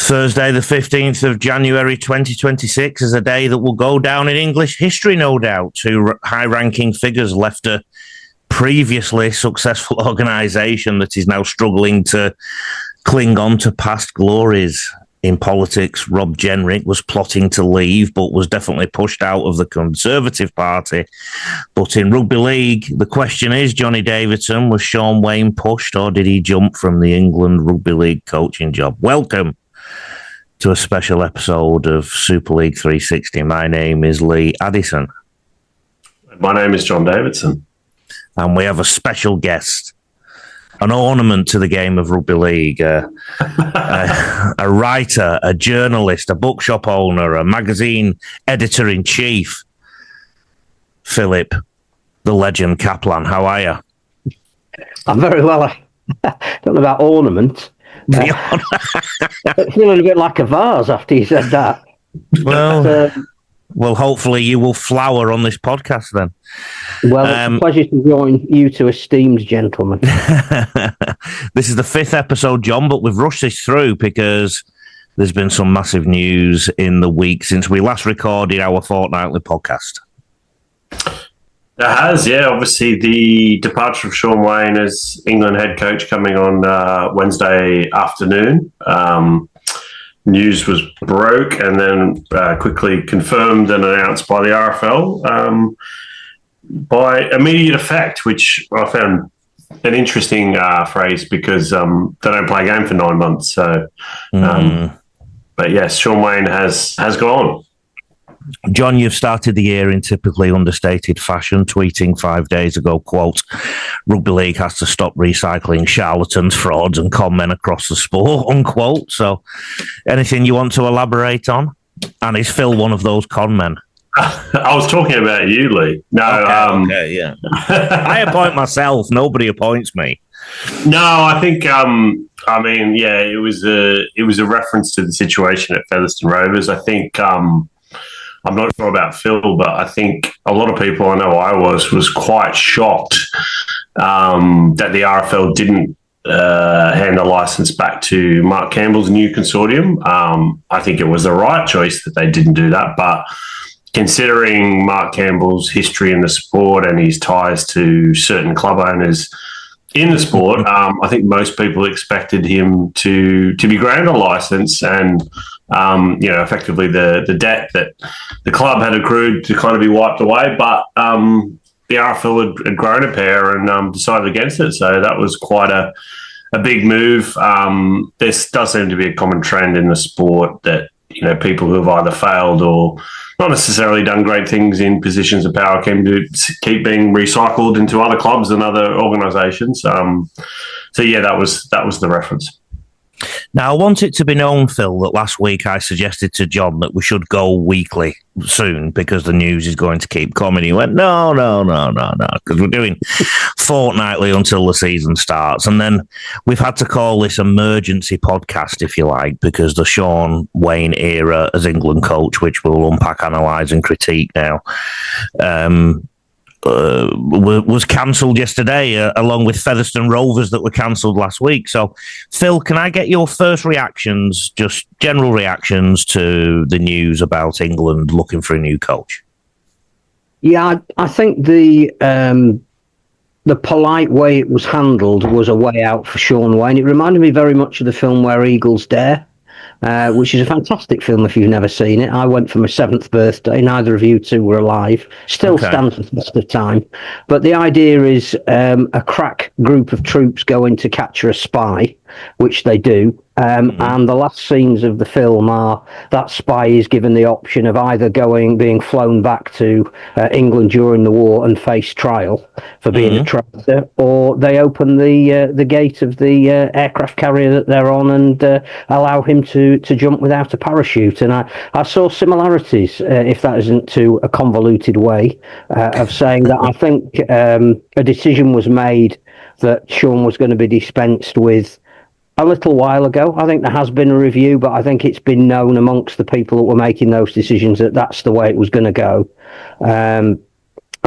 Thursday, the 15th of January 2026 is a day that will go down in English history, no doubt. Two high-ranking figures left a previously successful organisation that is now struggling to cling on to past glories. In politics, Rob Jenrick was plotting to leave, but was definitely pushed out of the Conservative Party. But in Rugby League, the question is, Johnny Davidson, was Shaun Wane pushed, or did he jump from the England Rugby League coaching job? Welcome to a special episode of Super League 360. My name is Lee Addison. My name is John Davidson. And we have a special guest, an ornament to the game of rugby league, a writer, a journalist, a bookshop owner, a magazine editor-in-chief, Philip, the legend Caplan. How are you? I'm very well. I don't know about ornament. Feeling a bit like a vase after you said that. Well, hopefully you will flower on this podcast then. Well, it's a pleasure to join you two esteemed gentlemen. This is the 5th episode, John, but we've rushed this through because there's been some massive news in the week since we last recorded our fortnightly podcast. There has, yeah. Obviously, the departure of Shaun Wane as England head coach coming on Wednesday afternoon. News was broke and then quickly confirmed and announced by the RFL by immediate effect, which I found an interesting phrase because they don't play a game for 9 months. So, but yes, Shaun Wane has gone. John, you've started the year in typically understated fashion, tweeting 5 days ago, quote, "Rugby League has to stop recycling charlatans, frauds and con men across the sport," unquote. So anything you want to elaborate on? And is Phil one of those con men? I was talking about you, Lee. No, okay, yeah. I appoint myself. Nobody appoints me. No, I think, it was a reference to the situation at Featherstone Rovers. I think, I'm not sure about Phil, but I think a lot of people, I know I was quite shocked that the RFL didn't hand the licence back to Mark Campbell's new consortium. I think it was the right choice that they didn't do that, but considering Mark Campbell's history in the sport and his ties to certain club owners in the sport, I think most people expected him to be granted a licence and effectively the debt that the club had accrued to kind of be wiped away. But the RFL had grown a pair and decided against it. So that was quite a big move. There does seem to be a common trend in the sport that, people who have either failed or not necessarily done great things in positions of power can keep being recycled into other clubs and other organisations. So yeah, that was the reference. Now, I want it to be known, Phil, that last week I suggested to John that we should go weekly soon because the news is going to keep coming. He went, no, because we're doing fortnightly until the season starts. And then we've had to call this emergency podcast, if you like, because the Shaun Wane era as England coach, which we'll unpack, analyse and critique now, was cancelled yesterday, along with Featherstone Rovers that were cancelled last week. So, Phil, can I get your first reactions, just general reactions to the news about England looking for a new coach? Yeah, I think the polite way it was handled was a way out for Shaun Wane. It reminded me very much of the film Where Eagles Dare, which is a fantastic film if you've never seen it. I went for my 7th birthday. Neither of you two were alive. Still stands the test of time. But the idea is a crack group of troops go in to capture a spy, which they do. And the last scenes of the film are that spy is given the option of either being flown back to England during the war and face trial for being a traitor, or they open the gate of the aircraft carrier that they're on and allow him to jump without a parachute. And I saw similarities, if that isn't too a convoluted way of saying that. I think a decision was made that Shaun was going to be dispensed with a little while ago. I think there has been a review, but I think it's been known amongst the people that were making those decisions that that's the way it was going to go.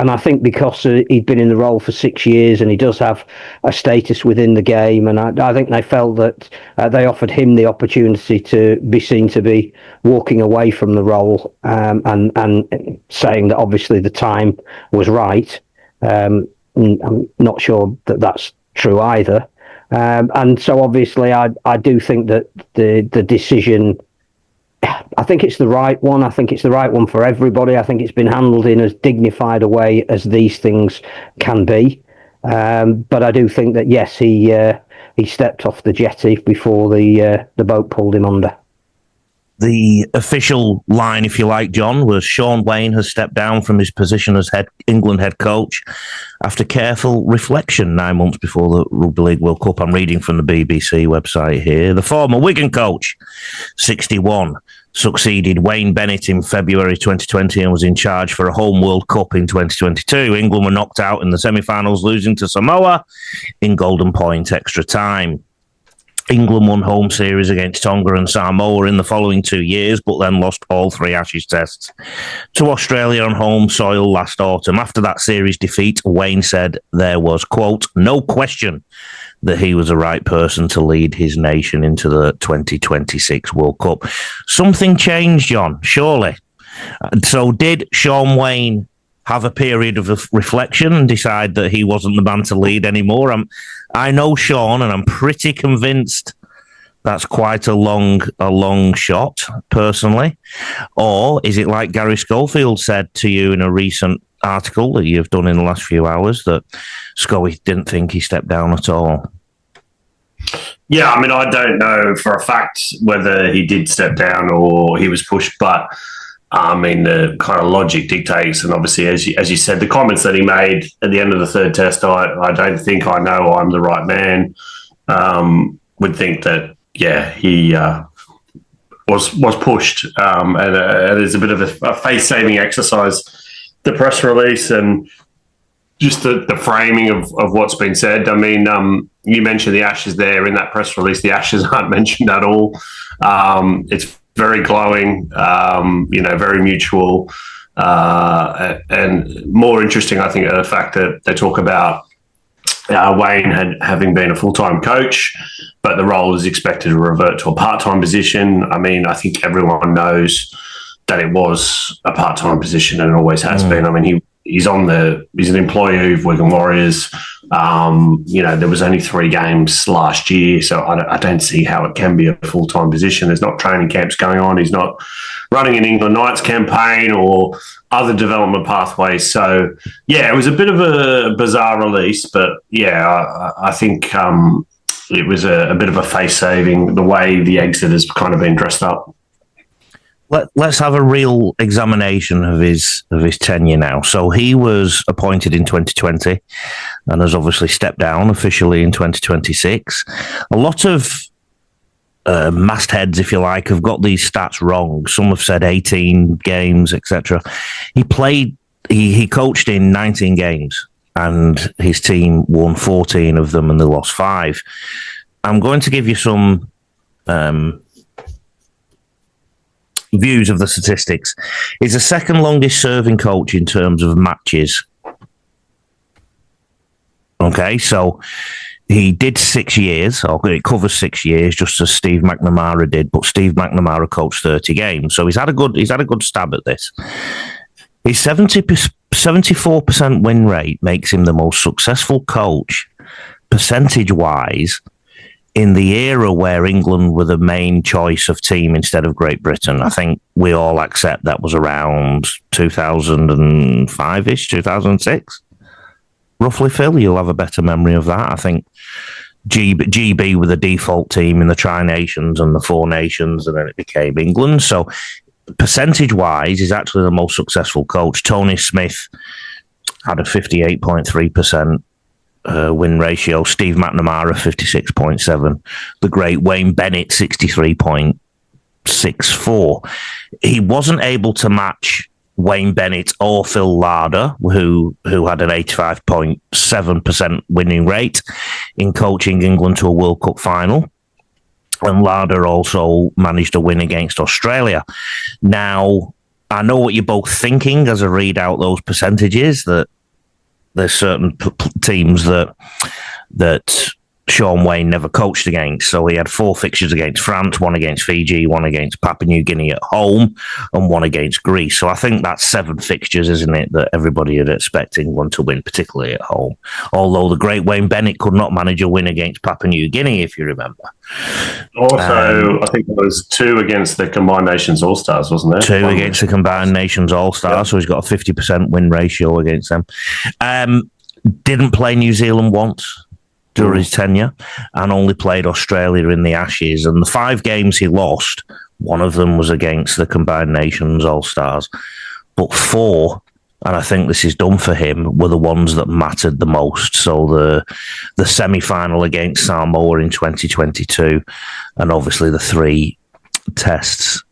And I think because he'd been in the role for 6 years and he does have a status within the game, and I think they felt that they offered him the opportunity to be seen to be walking away from the role, and saying that obviously the time was right. I'm not sure that that's true either. And so obviously I do think that the decision, I think it's the right one. I think it's the right one for everybody. I think it's been handled in as dignified a way as these things can be. But I do think that, yes, he stepped off the jetty before the boat pulled him under. The official line, if you like, John, was Shaun Wane has stepped down from his position as England head coach after careful reflection 9 months before the Rugby League World Cup. I'm reading from the BBC website here. The former Wigan coach, 61, succeeded Wayne Bennett in February 2020 and was in charge for a home World Cup in 2022. England were knocked out in the semi-finals, losing to Samoa in golden point extra time. England won home series against Tonga and Samoa in the following 2 years, but then lost all 3 Ashes tests to Australia on home soil last autumn. After that series defeat, Wayne said there was, quote, no question that he was the right person to lead his nation into the 2026 World Cup. Something changed, John, surely. So did Shaun Wane have a period of reflection and decide that he wasn't the man to lead anymore? I know Shaun, and I'm pretty convinced that's quite a long shot, personally. Or is it like Gary Schofield said to you in a recent article that you've done in the last few hours, that Scully didn't think he stepped down at all? Yeah, I mean, I don't know for a fact whether he did step down or he was pushed, but I mean, the kind of logic dictates, and obviously, as you said, the comments that he made at the end of the third test, I don't think I know I'm the right man. Would think that, yeah, he was pushed, and it's a bit of a face-saving exercise. The press release and just the framing of what's been said. I mean, you mentioned the Ashes there in that press release. The Ashes aren't mentioned at all. It's very glowing, very mutual, and more interesting, I think, the fact that they talk about Wayne having been a full-time coach, but the role is expected to revert to a part-time position. I mean, I think everyone knows that it was a part-time position and it always has been. I mean, he's an employee of Wigan Warriors. There was only 3 games last year, so I don't see how it can be a full-time position. There's not training camps going on. He's not running an England Knights campaign or other development pathways. So, yeah, it was a bit of a bizarre release, but, yeah, I think it was a bit of a face-saving, the way the exit has kind of been dressed up. Let's have a real examination of his tenure now. So he was appointed in 2020 and has obviously stepped down officially in 2026. A lot of mastheads, if you like, have got these stats wrong. Some have said 18 games, etc. He coached in 19 games and his team won 14 of them and they lost 5. I'm going to give you some views of the statistics. He's the second longest serving coach in terms of matches. Okay, so he did 6 years, or it covers 6 years, just as Steve McNamara did, but Steve McNamara coached 30 games, so he's had a good stab at this. His 74% win rate makes him the most successful coach, percentage-wise, in the era where England were the main choice of team instead of Great Britain. I think we all accept that was around 2005-ish, 2006. Roughly, Phil, you'll have a better memory of that. I think GB were the default team in the Tri-Nations and the Four Nations, and then it became England. So percentage-wise, he's actually the most successful coach. Tony Smith had a 58.3% win ratio. Steve McNamara, 56.7. The great Wayne Bennett, 63.64. He wasn't able to match Wayne Bennett or Phil Larder, who had an 85.7% winning rate in coaching England to a World Cup final. And Larder also managed a win against Australia. Now, I know what you're both thinking as I read out those percentages, that there's certain teams that Shaun Wane never coached against. So he had 4 fixtures against France, 1 against Fiji, 1 against Papua New Guinea at home, and 1 against Greece. So I think that's 7 fixtures, isn't it, that everybody had expect England to win, particularly at home. Although the great Wayne Bennett could not manage a win against Papua New Guinea, if you remember. Also, I think there was 2 against the Combined Nations All-Stars, wasn't there? 2 against the Combined Nations All-Stars, so he's got a 50% win ratio against them. Didn't play New Zealand once during his tenure, and only played Australia in the Ashes. And the 5 games he lost, one of them was against the Combined Nations All-Stars. But 4, and I think this is done for him, were the ones that mattered the most. So the semi-final against Samoa in 2022, and obviously the 3 tests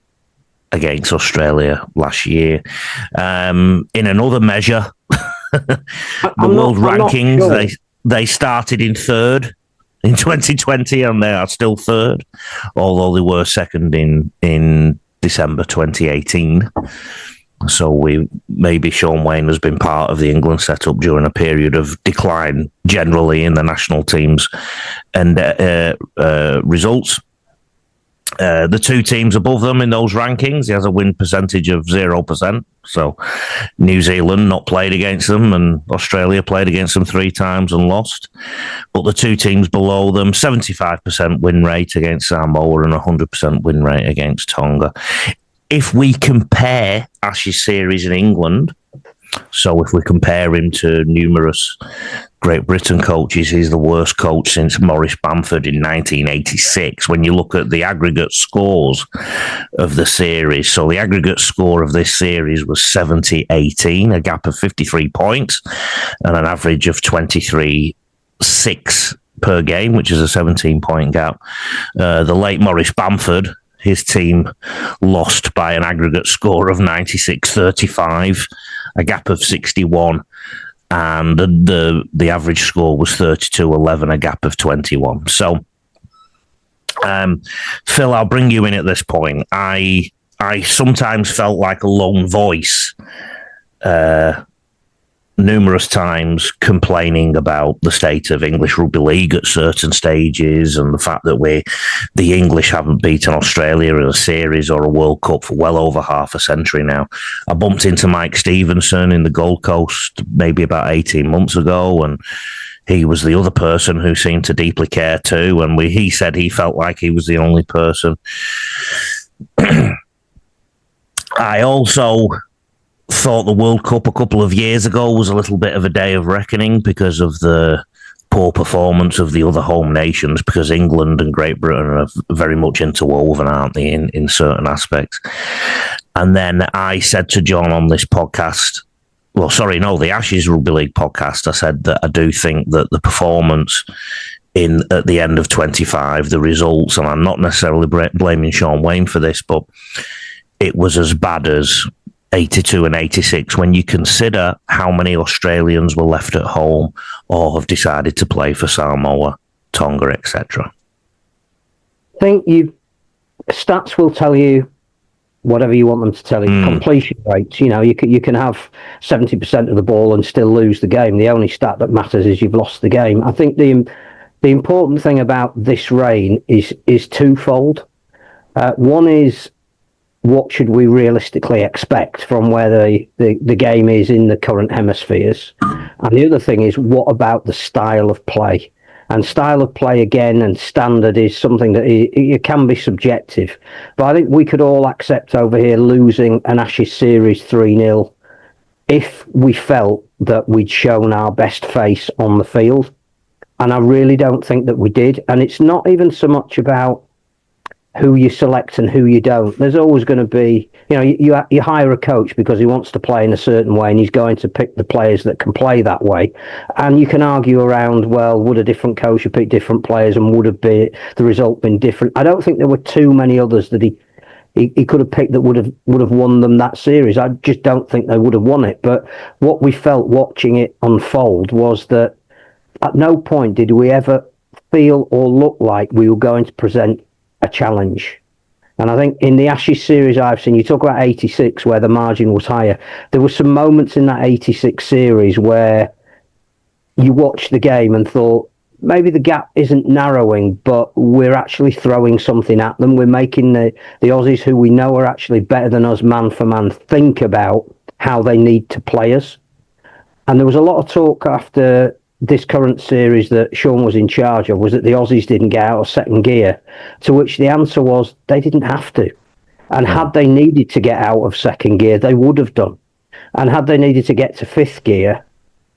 against Australia last year. In another measure, the world rankings, they started in 3rd in 2020, and they are still 3rd, although they were 2nd in December 2018. So maybe Shaun Wane has been part of the England setup during a period of decline generally in the national teams and results. The 2 teams above them in those rankings, he has a win percentage of 0%. So New Zealand not played against them, and Australia played against them 3 times and lost. But the 2 teams below them, 75% win rate against Samoa and 100% win rate against Tonga. If we compare Ashes series in England, so if we compare him to numerous Great Britain coaches, he's the worst coach since Maurice Bamford in 1986. When you look at the aggregate scores of the series, so the aggregate score of this series was 70-18, a gap of 53 points, and an average of 23-6 per game, which is a 17-point gap. The late Maurice Bamford, his team lost by an aggregate score of 96-35, a gap of 61, and the average score was 32-11, a gap of 21. So, Phil, I'll bring you in at this point. I sometimes felt like a lone voice, numerous times complaining about the state of English rugby league at certain stages, and the fact that the English haven't beaten Australia in a series or a World Cup for well over half a century now. I bumped into Mike Stevenson in the Gold Coast maybe about 18 months ago, and he was the other person who seemed to deeply care too, and he said he felt like he was the only person. I also thought the World Cup a couple of years ago was a little bit of a day of reckoning because of the poor performance of the other home nations, because England and Great Britain are very much interwoven, aren't they, in certain aspects. And then I said to John on this podcast, the Ashes Rugby League podcast, I said that I do think that the performance at the end of 25, the results, and I'm not necessarily blaming Shaun Wane for this, but it was as bad as 82 and 86 when you consider how many Australians were left at home or have decided to play for Samoa, Tonga, etc. I think stats will tell you whatever you want them to tell you. Completion rates, you can have 70% of the ball and still lose the game. The only stat that matters is you've lost the game. I think the important thing about this reign is twofold. One is, what should we realistically expect from where the game is in the current hemispheres? And the other thing is, what about the style of play? And style of play, again, and standard is something that it can be subjective. But I think we could all accept over here losing an Ashes series 3-0 if we felt that we'd shown our best face on the field. And I really don't think that we did. And it's not even so much about who you select and who you don't. There's always going to be, you hire a coach because he wants to play in a certain way, and he's going to pick the players that can play that way. And you can argue around, well, would a different coach have picked different players, and would have the result been different? I don't think there were too many others that he could have picked that would have won them that series. I just don't think they would have won it. But what we felt watching it unfold was that at no point did we ever feel or look like we were going to present a challenge. And I think in the Ashes series I've seen, you talk about 86 where the margin was higher. There were some moments in that 86 series where you watched the game and thought, maybe the gap isn't narrowing, but we're actually throwing something at them. We're making the Aussies, who we know are actually better than us man for man, think about how they need to play us. And there was a lot of talk after this current series that Shaun was in charge of, was that the Aussies didn't get out of second gear, to which the answer was they didn't have to. And had they needed to get out of second gear, they would have done. And had they needed to get to fifth gear,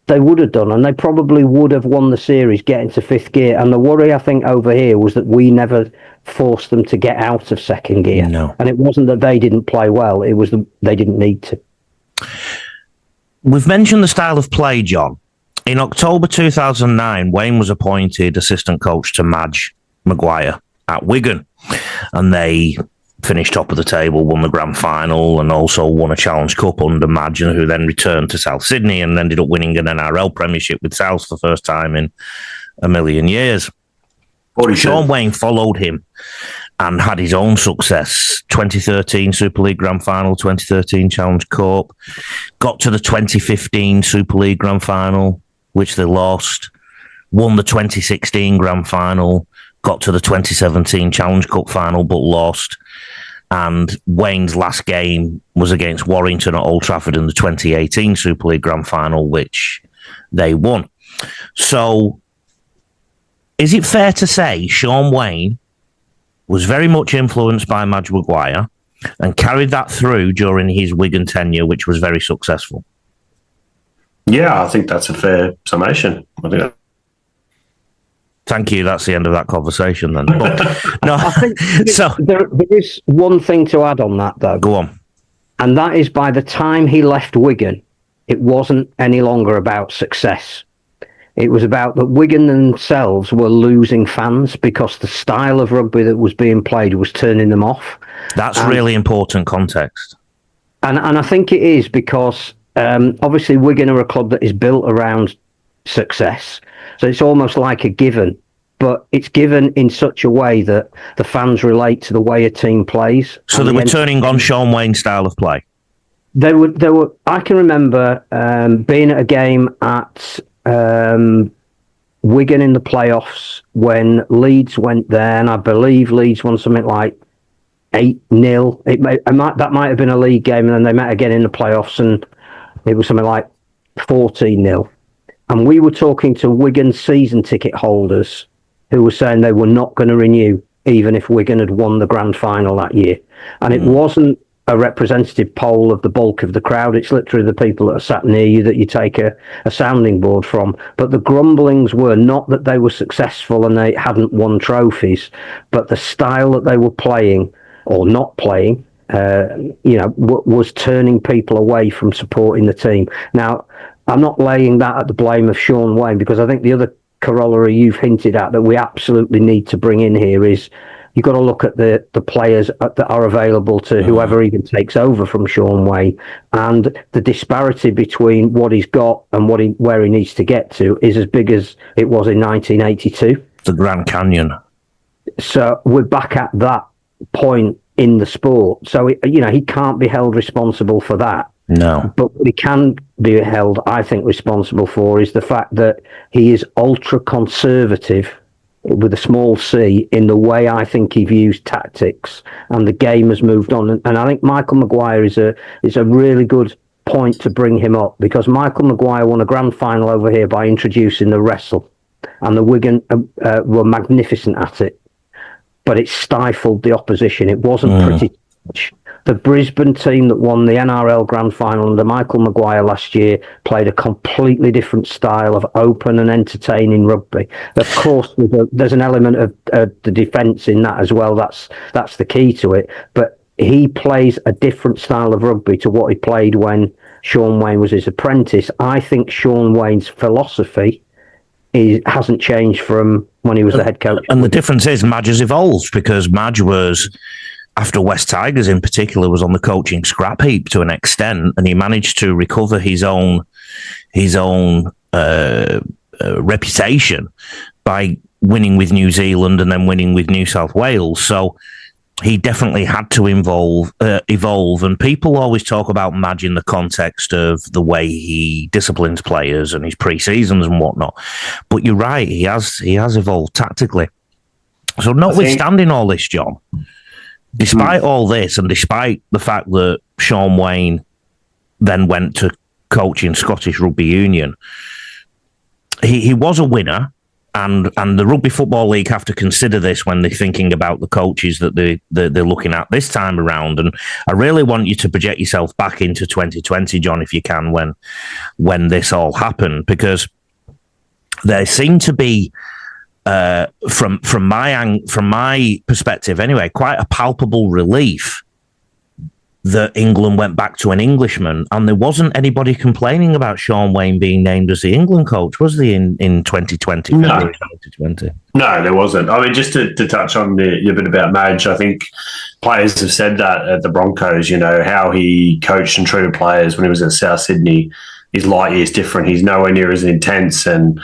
they would have done. And they probably would have won the series getting to fifth gear. And the worry, I think, over here was that we never forced them to get out of second gear. No. And it wasn't that they didn't play well, it was that they didn't need to. We've mentioned the style of play, John. In October 2009, Wane was appointed assistant coach to Madge Maguire at Wigan, and they finished top of the table, won the grand final, and also won a Challenge Cup under Madge, who then returned to South Sydney and ended up winning an NRL premiership with South for the first time in a million years. Shaun Wane followed him and had his own success. 2013 Super League Grand Final, 2013 Challenge Cup, got to the 2015 Super League Grand Final, which they lost, won the 2016 Grand Final, got to the 2017 Challenge Cup Final, but lost. And Wane's last game was against Warrington at Old Trafford in the 2018 Super League Grand Final, which they won. So, is it fair to say Shaun Wane was very much influenced by Madge Maguire and carried that through during his Wigan tenure, which was very successful? Yeah, I think that's a fair summation. Thank you. That's the end of that conversation then. But, no, I think so there is one thing to add on that, though. Go on. And that is, by the time he left Wigan, it wasn't any longer about success. It was about that Wigan themselves were losing fans because the style of rugby that was being played was turning them off. That's really important context. And I think it is because obviously Wigan are a club that is built around success. So it's almost like a given, but it's given in such a way that the fans relate to the way a team plays. So they were turning on Shaun Wane's style of play. There were. I can remember being at a game at Wigan in the playoffs when Leeds went there, and I believe Leeds won something like 8-0. That might have been a league game, and then they met again in the playoffs, and it was something like 14-0. And we were talking to Wigan season ticket holders who were saying they were not going to renew even if Wigan had won the grand final that year. And it wasn't a representative poll of the bulk of the crowd. It's literally the people that are sat near you that you take a sounding board from. But the grumblings were not that they were successful and they hadn't won trophies, but the style that they were playing or not playing, was turning people away from supporting the team. Now, I'm not laying that at the blame of Shaun Wane, because I think the other corollary you've hinted at that we absolutely need to bring in here is you've got to look at the players that are available to whoever even takes over from Shaun Wane, and the disparity between what he's got and where he needs to get to is as big as it was in 1982. The Grand Canyon. So we're back at that point in the sport. So, he can't be held responsible for that. No. But what he can be held, I think, responsible for is the fact that he is ultra-conservative, with a small c, in the way I think he views tactics, and the game has moved on. And I think Michael Maguire is a really good point to bring him up, because Michael Maguire won a grand final over here by introducing the wrestle, and the Wigan were magnificent at it, but it stifled the opposition. It wasn't pretty much. The Brisbane team that won the NRL Grand Final under Michael Maguire last year played a completely different style of open and entertaining rugby. Of course, there's an element of the defence in that as well. That's the key to it. But he plays a different style of rugby to what he played when Shaun Wane was his apprentice. I think Shaun Wane's philosophy hasn't changed from when he was the head coach. And the difference is Madge has evolved, because Madge was, after West Tigers in particular, was on the coaching scrap heap to an extent, and he managed to recover his own reputation by winning with New Zealand and then winning with New South Wales. So he definitely had to evolve. And people always talk about Madge in the context of the way he disciplines players and his pre-seasons and whatnot. But you're right, he has evolved tactically. So notwithstanding all this, John, despite all this, and despite the fact that Shaun Wane then went to coaching Scottish Rugby Union, he was a winner. And the Rugby Football League have to consider this when they're thinking about the coaches that they're looking at this time around. And I really want you to project yourself back into 2020, John, if you can, when this all happened, because there seemed to be, from my perspective anyway, quite a palpable relief that England went back to an Englishman, and there wasn't anybody complaining about Shaun Wane being named as the England coach, was there, in 2020? No. February 2020? No, there wasn't. I mean, just to touch on your bit about Madge, I think players have said that at the Broncos, how he coached and treated players when he was at South Sydney is light years different. He's nowhere near as intense and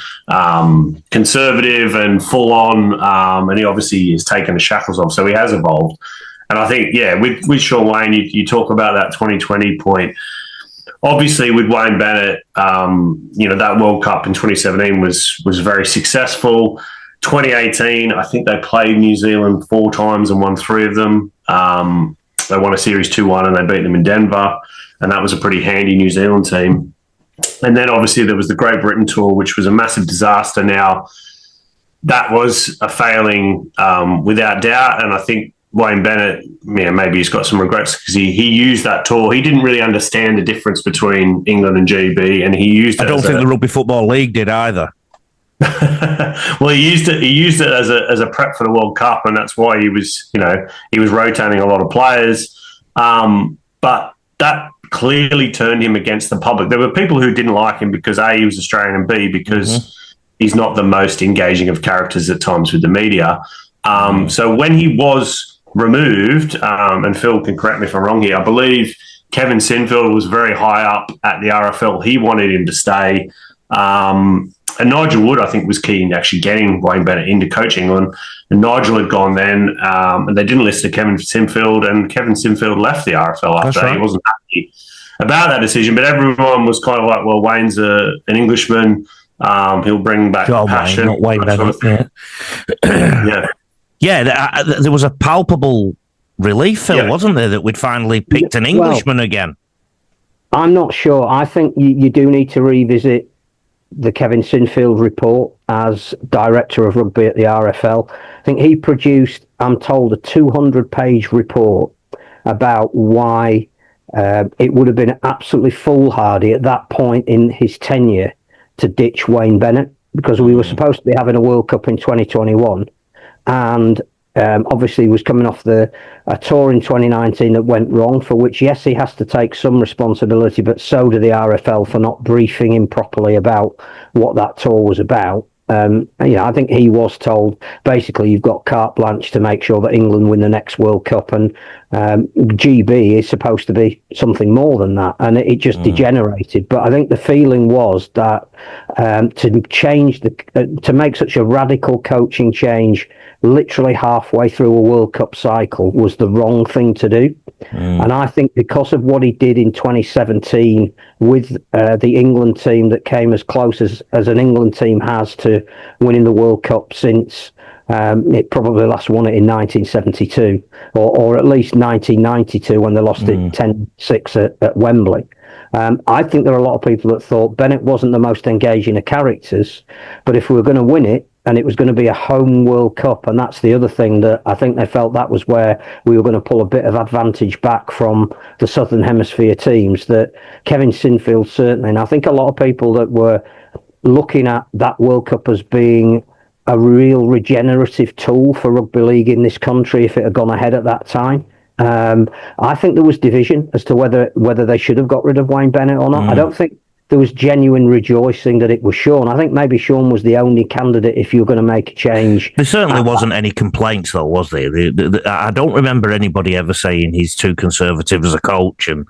conservative and full on, and he obviously has taken the shackles off, so he has evolved. And I think, with Shaun Wane, you talk about that 2020 point. Obviously, with Wayne Bennett, that World Cup in 2017 was very successful. 2018, I think they played New Zealand 4 times and won 3 of them. They won a series 2-1 and they beat them in Denver. And that was a pretty handy New Zealand team. And then obviously there was the Great Britain tour, which was a massive disaster. Now, that was a failing without doubt. And I think Wayne Bennett, maybe he's got some regrets because he used that tour. He didn't really understand the difference between England and GB, and he used it. I don't think the Rugby Football League did either. Well, he used it as a prep for the World Cup, and that's why he was rotating a lot of players. But that clearly turned him against the public. There were people who didn't like him because A, he was Australian, and B, because he's not the most engaging of characters at times with the media. So when he was removed, and Phil can correct me if I'm wrong here, I believe Kevin Sinfield was very high up at the RFL. He wanted him to stay. And Nigel Wood, I think, was keen to actually getting Wayne Bennett into coaching England. And Nigel had gone then, and they didn't listen to Kevin Sinfield, and Kevin Sinfield left the RFL after. Right. He wasn't happy about that decision, but everyone was kind of like, well, Wayne's an Englishman. He'll bring back passion. Not Wayne Bennett. Yeah, there was a palpable relief, Phil, wasn't there, that we'd finally picked an Englishman again? I'm not sure. I think you do need to revisit the Kevin Sinfield report as director of rugby at the RFL. I think he produced, I'm told, a 200-page report about why it would have been absolutely foolhardy at that point in his tenure to ditch Wayne Bennett, because we were supposed to be having a World Cup in 2021. And obviously he was coming off a tour in 2019 that went wrong, for which, yes, he has to take some responsibility, but so do the RFL for not briefing him properly about what that tour was about. I think he was told, basically, you've got carte blanche to make sure that England win the next World Cup, and GB is supposed to be something more than that, and it just degenerated. But I think the feeling was that to make such a radical coaching change literally halfway through a World Cup cycle was the wrong thing to do. And I think because of what he did in 2017 with the England team that came as close as an England team has to winning the World Cup since it probably last won it in 1972 or at least 1992 when they lost it 10-6 at Wembley. I think there are a lot of people that thought Bennett wasn't the most engaging of characters, but if we were going to win it, and it was going to be a home World Cup, and that's the other thing that I think they felt that was where we were going to pull a bit of advantage back from the Southern Hemisphere teams, that Kevin Sinfield certainly, and I think a lot of people that were looking at that World Cup as being a real regenerative tool for rugby league in this country if it had gone ahead at that time. I think there was division as to whether they should have got rid of Wayne Bennett or not. I don't think there was genuine rejoicing that it was Shaun. I think maybe Shaun was the only candidate if you were going to make a change. There certainly wasn't any complaints, though, was there? I don't remember anybody ever saying he's too conservative as a coach. And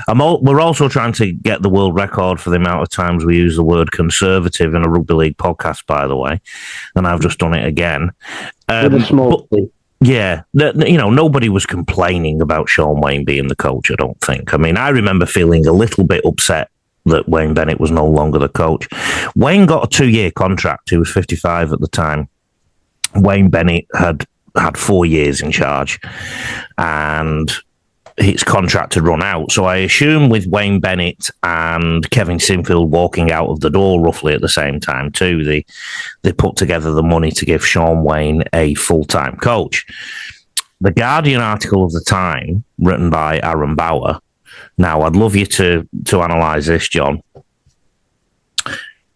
we're also trying to get the world record for the amount of times we use the word conservative in a rugby league podcast, by the way. And I've just done it again. With a small Yeah, nobody was complaining about Shaun Wane being the coach, I don't think. I mean, I remember feeling a little bit upset that Wayne Bennett was no longer the coach. Wayne got a 2-year contract. He was 55 at the time. Wayne Bennett had 4 years in charge, and his contract had run out. So I assume with Wayne Bennett and Kevin Sinfield walking out of the door roughly at the same time too, they put together the money to give Shaun Wane a full-time coach. The Guardian article of the time, written by Aaron Bauer. Now, I'd love you to analyse this, John.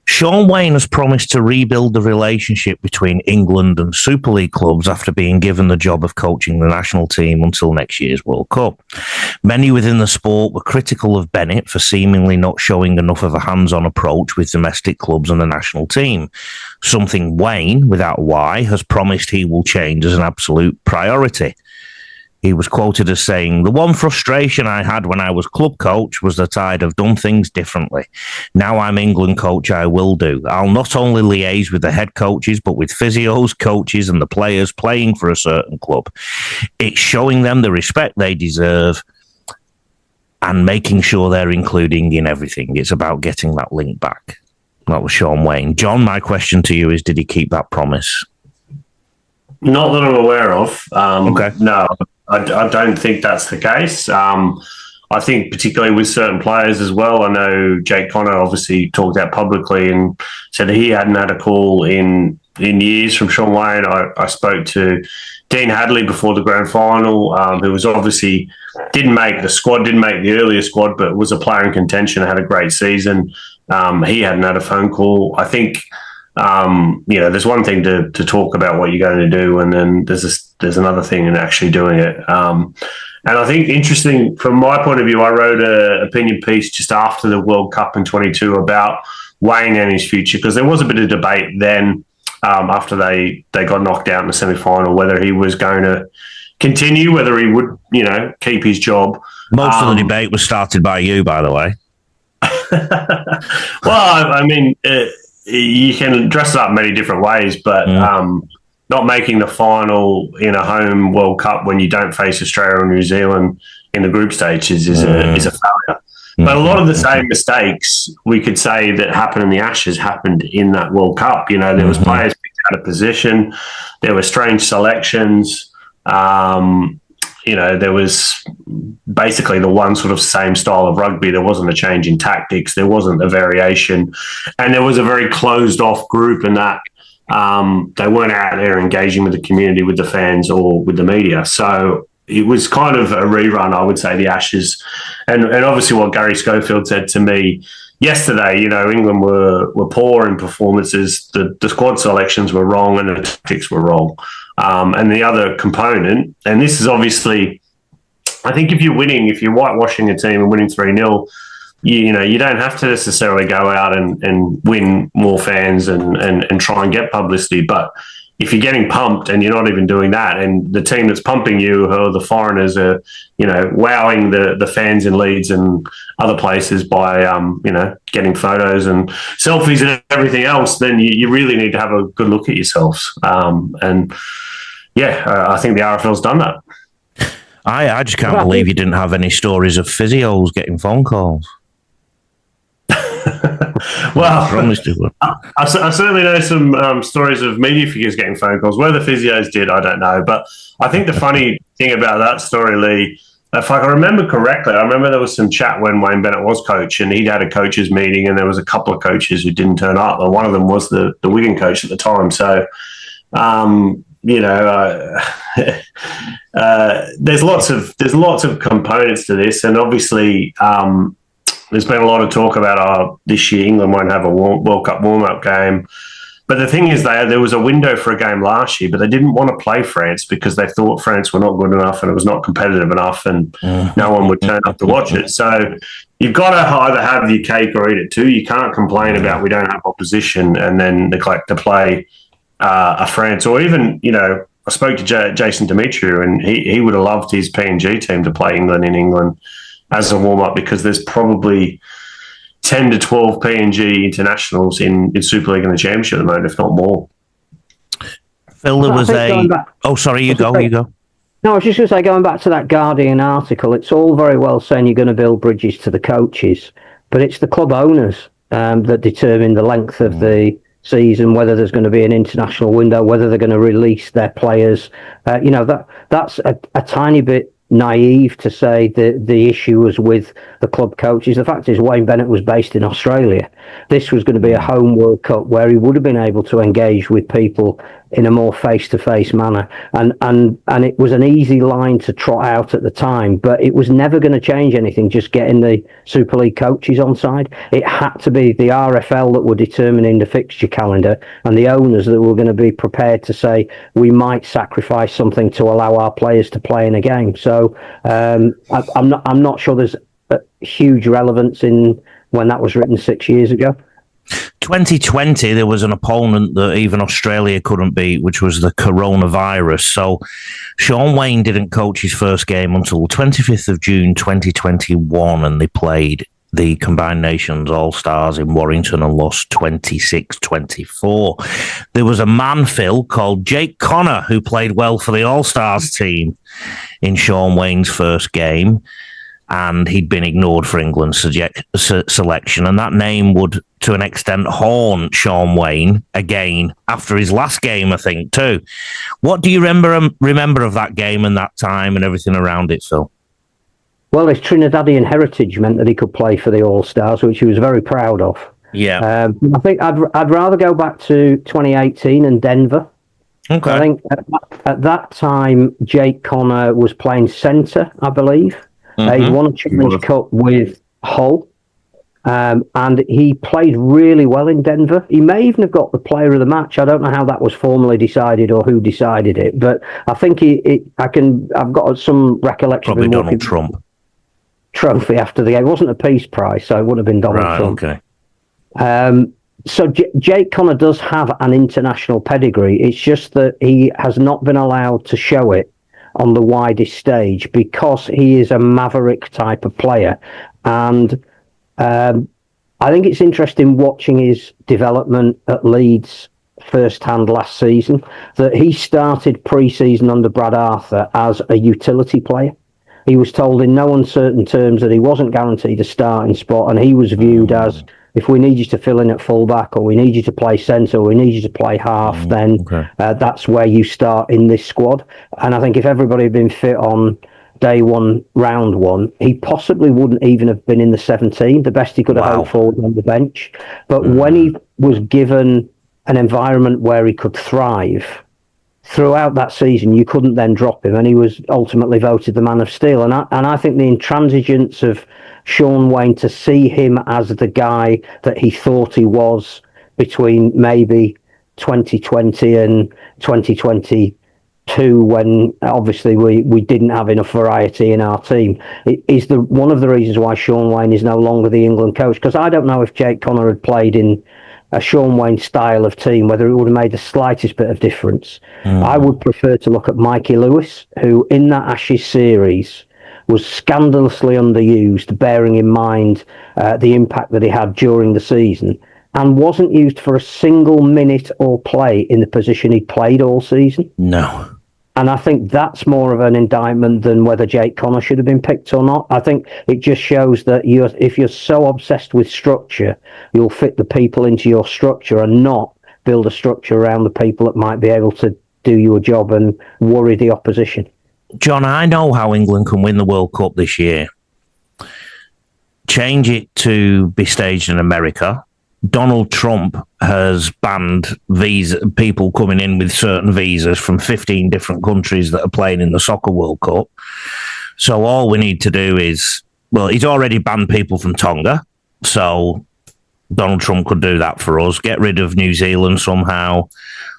Shaun Wane has promised to rebuild the relationship between England and Super League clubs after being given the job of coaching the national team until next year's World Cup. Many within the sport were critical of Bennett for seemingly not showing enough of a hands-on approach with domestic clubs and the national team, something Wayne, without a Y, has promised he will change as an absolute priority. He was quoted as saying, "The one frustration I had when I was club coach was that I'd have done things differently. Now I'm England coach, I will do. I'll not only liaise with the head coaches, but with physios, coaches and the players playing for a certain club. It's showing them the respect they deserve and making sure they're including in everything. It's about getting that link back." That was Shaun Wane. John, my question to you is, did he keep that promise? Not that I'm aware of. Okay. No, I don't think that's the case. I think particularly with certain players as well. I know Jake Connor obviously talked out publicly and said that he hadn't had a call in years from Shaun Wane. I spoke to Dean Hadley before the grand final, who was obviously didn't make the earlier squad, but was a player in contention, had a great season. He hadn't had a phone call. I think, there's one thing to talk about what you're going to do, and then there's another thing in actually doing it. And I think interesting from my point of view, I wrote an opinion piece just after the World Cup in 22 about Wayne and his future, because there was a bit of debate then after they got knocked out in the semi-final, whether he was going to continue, whether he would, keep his job. Most of the debate was started by you, by the way. Well, I mean, you can dress it up many different ways, but not making the final in a home World Cup when you don't face Australia or New Zealand in the group stages is a failure. But a lot of the same mistakes we could say that happened in the Ashes happened in that World Cup. There was players picked out of position, there were strange selections. There was basically the one sort of same style of rugby. There wasn't a change in tactics. There wasn't a variation. And there was a very closed off group in that they weren't out there engaging with the community, with the fans or with the media. So it was kind of a rerun, I would say, the Ashes. And obviously what Gary Schofield said to me yesterday, England were poor in performances. The squad selections were wrong and the tactics were wrong. And the other component, and this is obviously, I think if you're whitewashing a team and winning 3-0, you don't have to necessarily go out and win more fans and try and get publicity. But if you're getting pumped and you're not even doing that, and the team that's pumping you, or the foreigners, are, wowing the fans in Leeds and other places by, getting photos and selfies and everything else, then you really need to have a good look at yourselves. I think the RFL's done that. I just can't believe you didn't have any stories of physios getting phone calls. Well, I certainly know some stories of media figures getting phone calls. Whether the physios did, I don't know. But I think the funny thing about that story, Lee, if I can remember correctly, I remember there was some chat when Wayne Bennett was coach, and he'd had a coaches meeting, and there was a couple of coaches who didn't turn up, and one of them was the Wigan coach at the time. So, there's lots of components to this, and obviously. There's been a lot of talk about this year England won't have a World Cup warm-up game. But the thing is, there was a window for a game last year, but they didn't want to play France because they thought France were not good enough and it was not competitive enough and no one would turn up to watch it. So you've got to either have your cake or eat it too. You can't complain about we don't have opposition and then neglect to play a France. Or even, I spoke to Jason Demetriou, and he would have loved his PNG team to play England in England as a warm-up, because there's probably 10 to 12 PNG internationals in Super League and the Championship at the moment, if not more. Phil, there I was think going a. back, Oh, sorry, you go. You go. no, I was just going to say, going back to that Guardian article, it's all very well saying you're going to build bridges to the coaches, but it's the club owners that determine the length of the season, whether there's going to be an international window, whether they're going to release their players. That's a tiny bit naive to say that the issue was with the club coaches. The fact is, Wayne Bennett was based in Australia. This was going to be a home World Cup where he would have been able to engage with people in a more face-to-face manner, and it was an easy line to trot out at the time, but it was never going to change anything just getting the Super League coaches on side. It had to be the RFL that were determining the fixture calendar, and the owners that were going to be prepared to say we might sacrifice something to allow our players to play in a game. So I'm not sure there's a huge relevance in when that was written 6 years ago. 2020, there was an opponent that even Australia couldn't beat, which was the coronavirus. So Shaun Wane didn't coach his first game until the 25th of June 2021, and they played the Combined Nations All-Stars in Warrington and lost 26-24. There was a man, Phil, called Jake Connor, who played well for the All-Stars team in Shaun Wane's first game, and he'd been ignored for England's selection, and that name would, to an extent, haunt Shaun Wane again after his last game, I think, too. What do you remember of that game and that time and everything around it, Phil? Well, his Trinidadian heritage meant that he could play for the All-Stars, which he was very proud of. Yeah. I think I'd rather go back to 2018 and Denver. Okay. I think at that time, Jake Connor was playing centre, I believe. He won a Challenge Cup with Hull, and he played really well in Denver. He may even have got the player of the match. I don't know how that was formally decided or who decided it, but I think I've got some recollection. Probably Donald Trump. Trophy after the game. It wasn't a Peace Prize, so it would have been Donald Trump. Okay. So Jake Connor does have an international pedigree. It's just that he has not been allowed to show it on the widest stage because he is a maverick type of player. And I think it's interesting watching his development at Leeds firsthand last season, that he started pre-season under Brad Arthur as a utility player. He was told in no uncertain terms that he wasn't guaranteed a starting spot, and he was viewed as, if we need you to fill in at fullback, or we need you to play centre, or we need you to play half, then that's where you start in this squad. And I think if everybody had been fit on day one, round one, he possibly wouldn't even have been in the 17. The best he could have hoped for was on the bench. But when he was given an environment where he could thrive, throughout that season, you couldn't then drop him, and he was ultimately voted the man of steel. And I think the intransigence of Shaun Wane to see him as the guy that he thought he was between maybe 2020 and 2022, when obviously we didn't have enough variety in our team, it is one of the reasons why Shaun Wane is no longer the England coach. Because I don't know if Jake Connor had played in a Shaun Wane style of team, whether it would have made the slightest bit of difference. I would prefer to look at Mikey Lewis, who in that Ashes series was scandalously underused, bearing in mind the impact that he had during the season, and wasn't used for a single minute or play in the position he played all season. No. And I think that's more of an indictment than whether Jake Connor should have been picked or not. I think it just shows that if you're so obsessed with structure, you'll fit the people into your structure and not build a structure around the people that might be able to do your job and worry the opposition. John, I know how England can win the World Cup this year. Change it to be staged in America. Donald Trump has banned people coming in with certain visas from 15 different countries that are playing in the Soccer World Cup. So all we need to do is, well, he's already banned people from Tonga. So Donald Trump could do that for us. Get rid of New Zealand somehow,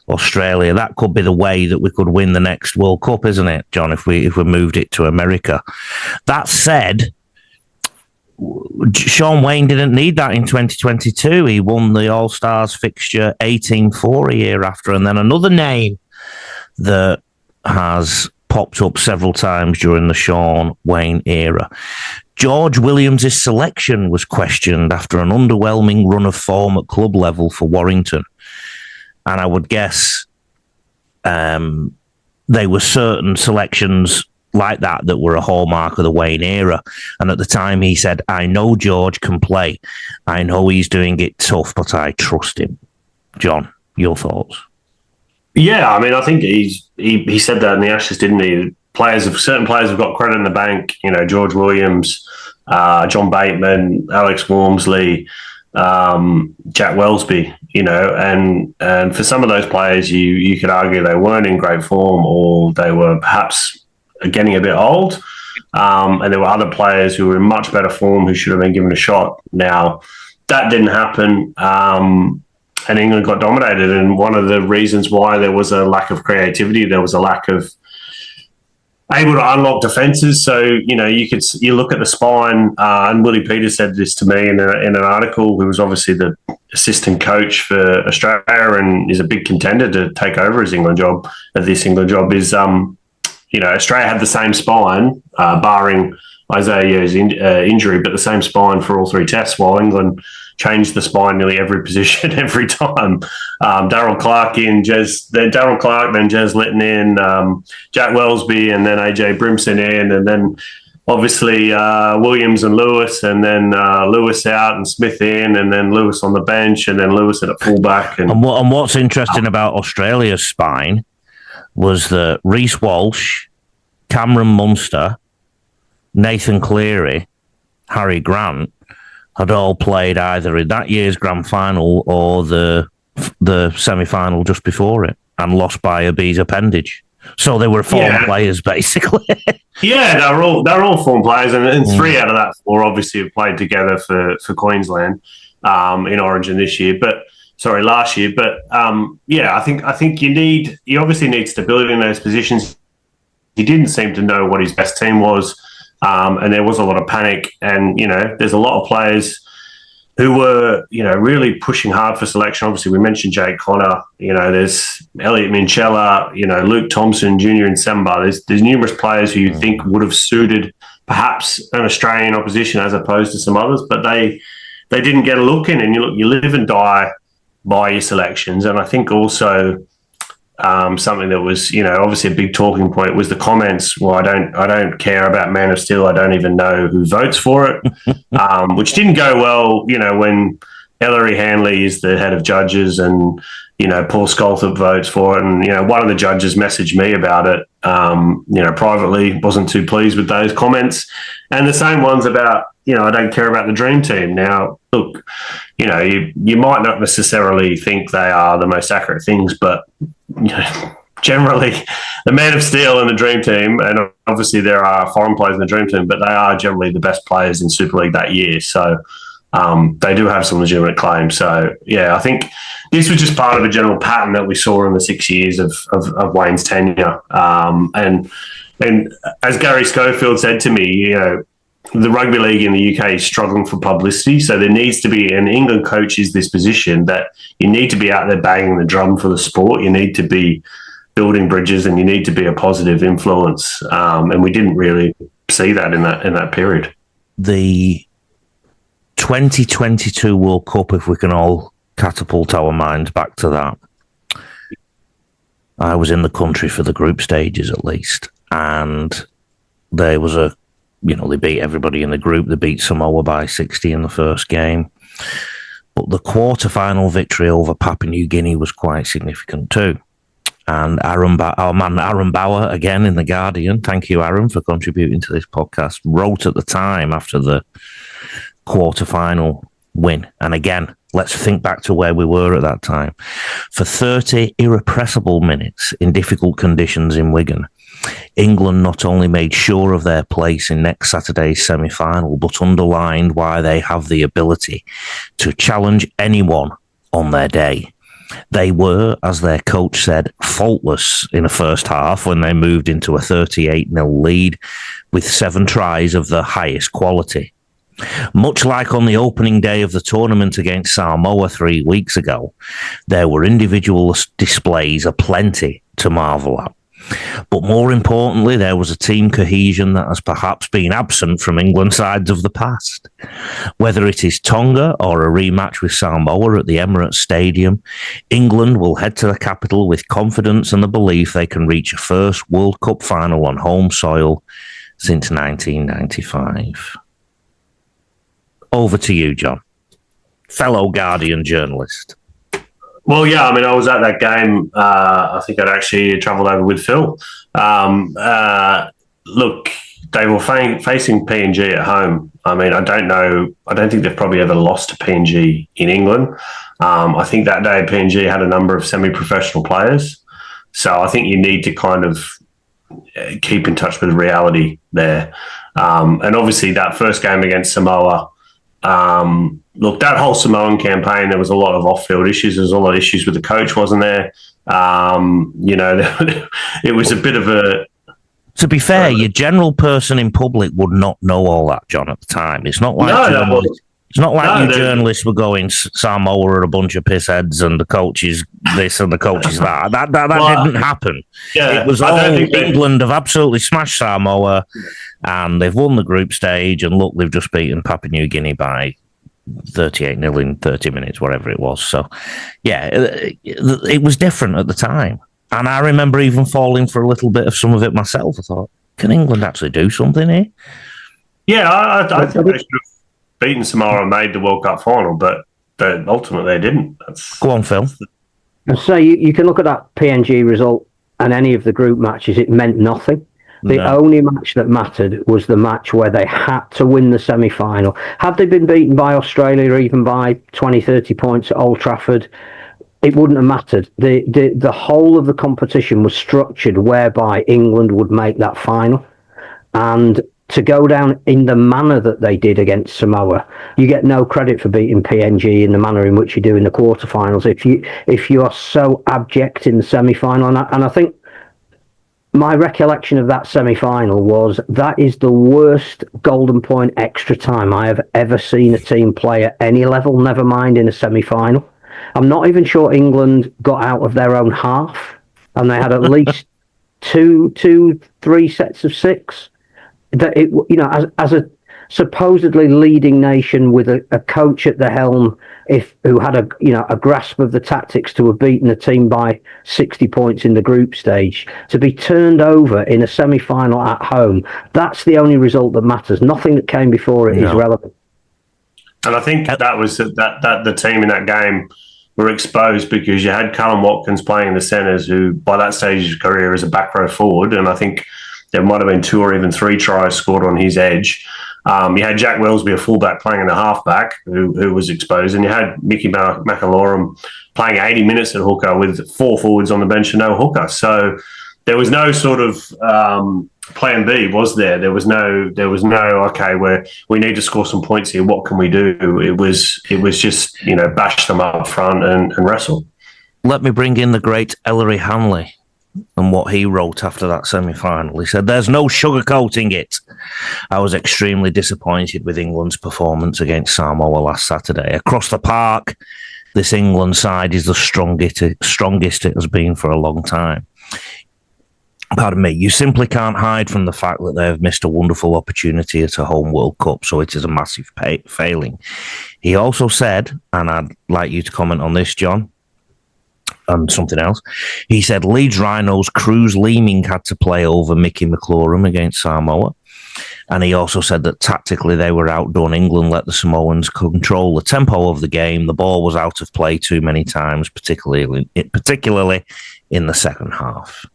Australia. That could be the way that we could win the next World Cup, isn't it, John, if we moved it to America. That said, Shaun Wane didn't need that in 2022. He won the All-Stars fixture 18-4 a year after. And then another name that has popped up several times during the Shaun Wane era. George Williams' selection was questioned after an underwhelming run of form at club level for Warrington. And I would guess there were certain selections like that were a hallmark of the Wane era. And at the time he said, I know George can play. I know he's doing it tough, but I trust him. John, your thoughts? Yeah, I mean, I think he said that in the Ashes, didn't he? Certain players have got credit in the bank. You know, George Williams, John Bateman, Alex Walmsley, Jack Wellesby. You know, and for some of those players, you could argue they weren't in great form, or they were perhaps getting a bit old. And there were other players who were in much better form who should have been given a shot. Now, that didn't happen. And England got dominated. And one of the reasons why there was a lack of creativity, there was a lack of able to unlock defences. So, you know, you look at the spine, and Willie Peters said this to me in an article, who was obviously the assistant coach for Australia and is a big contender to take over this England job, is, you know, Australia had the same spine, barring Isaiah's injury, but the same spine for all three tests, while England changed the spine nearly every position every time. Darryl Clark, then Jez Litton in, Jack Wellesby, and then AJ Brimson in, and then obviously Williams and Lewis, and then Lewis out and Smith in, and then Lewis on the bench, and then Lewis at a fullback. And what's interesting about Australia's spine was that Reece Walsh, Cameron Munster, Nathan Cleary, Harry Grant had all played either in that year's grand final or the semi-final just before it, and lost by a B's appendage. So they were former players, basically. Yeah, they're all former players, and three out of that four obviously have played together for Queensland in Origin last year. But I think you obviously need stability in those positions. He didn't seem to know what his best team was. And there was a lot of panic, and, you know, there's a lot of players who were, you know, really pushing hard for selection. Obviously, we mentioned Jake Connor, you know, there's Elliot Minchella, you know, Luke Thompson Jr. in Semba. There's numerous players who you think would have suited perhaps an Australian opposition as opposed to some others, but they didn't get a look in, and you live and die by your selections. And I think also something that was, you know, obviously a big talking point was the comments. Well, I don't care about Man of Steel. I don't even know who votes for it, which didn't go well. You know, when Ellery Hanley is the head of judges, and, you know, Paul Scolthorpe votes for it, and, you know, one of the judges messaged me about it, you know, privately, wasn't too pleased with those comments, and the same ones about, you know, I don't care about the dream team. Now, look, you know, you might not necessarily think they are the most accurate things, but, you know, generally the Man of Steel and the dream team, and obviously there are foreign players in the dream team, but they are generally the best players in Super League that year. So they do have some legitimate claims. So, yeah, I think this was just part of a general pattern that we saw in the 6 years of Wane's tenure. And as Gary Schofield said to me, you know, the rugby league in the UK is struggling for publicity. So there needs to be, and England coaches this position, that you need to be out there banging the drum for the sport. You need to be building bridges, and you need to be a positive influence. And we didn't really see that in that period. The 2022 World Cup, if we can all catapult our minds back to that. I was in the country for the group stages, at least, and there was they beat everybody in the group. They beat Samoa by 60 in the first game. But the quarter-final victory over Papua New Guinea was quite significant too. And our man Aaron Bauer, again in The Guardian, thank you, Aaron, for contributing to this podcast, wrote at the time after the quarter-final win. And again, let's think back to where we were at that time. For 30 irrepressible minutes in difficult conditions in Wigan, England not only made sure of their place in next Saturday's semi-final, but underlined why they have the ability to challenge anyone on their day. They were, as their coach said, faultless in the first half when they moved into a 38-0 lead with 7 tries of the highest quality. Much like on the opening day of the tournament against Samoa 3 weeks ago, there were individual displays aplenty to marvel at. But more importantly, there was a team cohesion that has perhaps been absent from England sides of the past. Whether it is Tonga or a rematch with Samoa at the Emirates Stadium, England will head to the capital with confidence and the belief they can reach a first World Cup final on home soil since 1995. Over to you, John, fellow Guardian journalist. Well, yeah, I mean, I was at that game. I think I'd actually travelled over with Phil. Look, they were facing PNG at home. I mean, I don't think they've probably ever lost to PNG in England. I think that day PNG had a number of semi-professional players. So I think you need to kind of keep in touch with reality there. And obviously that first game against Samoa, look, that whole Samoan campaign, there was a lot of off-field issues. There was a lot of issues with the coach, wasn't there? It was a bit of a... To be fair, your general person in public would not know all that, John, at the time. It's not like journalists were going, Samoa are a bunch of pissheads and the coach is this and the coach is that. That didn't happen. Yeah, it was all England have absolutely smashed Samoa and they've won the group stage and look, they've just beaten Papua New Guinea by 38-0 in 30 minutes, whatever it was. So, yeah, it was different at the time. And I remember even falling for a little bit of some of it myself. I thought, can England actually do something here? Yeah, I think they should have beaten Samoa and made the World Cup final, but ultimately they didn't. Go on, Phil. So you can look at that PNG result and any of the group matches, it meant nothing. The only match that mattered was the match where they had to win the semi-final. Had they been beaten by Australia or even by 20, 30 points at Old Trafford, it wouldn't have mattered. The whole of the competition was structured whereby England would make that final. And to go down in the manner that they did against Samoa, you get no credit for beating PNG in the manner in which you do in the quarterfinals. If you are so abject in the semi-final, and I think my recollection of that semi-final was that is the worst golden point extra time I have ever seen a team play at any level, never mind in a semi-final. I'm not even sure England got out of their own half, and they had at least three sets of six. That it, as a supposedly leading nation with a coach at the helm, who had a grasp of the tactics to have beaten a team by 60 points in the group stage, to be turned over in a semi-final at home, that's the only result that matters. Nothing that came before it is relevant. And I think that was that the team in that game were exposed because you had Callum Watkins playing the centres, who by that stage of his career is a back row forward, and I think there might have been 2 or even 3 tries scored on his edge. You had Jack Wellesby, a fullback, playing in the halfback, who was exposed, and you had Mickey McAlorum playing 80 minutes at hooker with 4 forwards on the bench and no hooker. So there was no sort of plan B, was there? There was no okay, we need to score some points here. What can we do? It was just bash them up front and wrestle. Let me bring in the great Ellery Hanley and what he wrote after that semi-final. He said, "There's no sugarcoating it. I was extremely disappointed with England's performance against Samoa last Saturday. Across the park, this England side is the strongest it has been for a long time. Pardon me, you simply can't hide from the fact that they have missed a wonderful opportunity at a home World Cup, so it is a massive failing." He also said, and I'd like you to comment on this, John, and something else. He said Leeds Rhinos' Cruz Leeming had to play over Mickey McAlorum against Samoa. And he also said that tactically they were outdone. England let the Samoans control the tempo of the game. The ball was out of play too many times, particularly in the second half.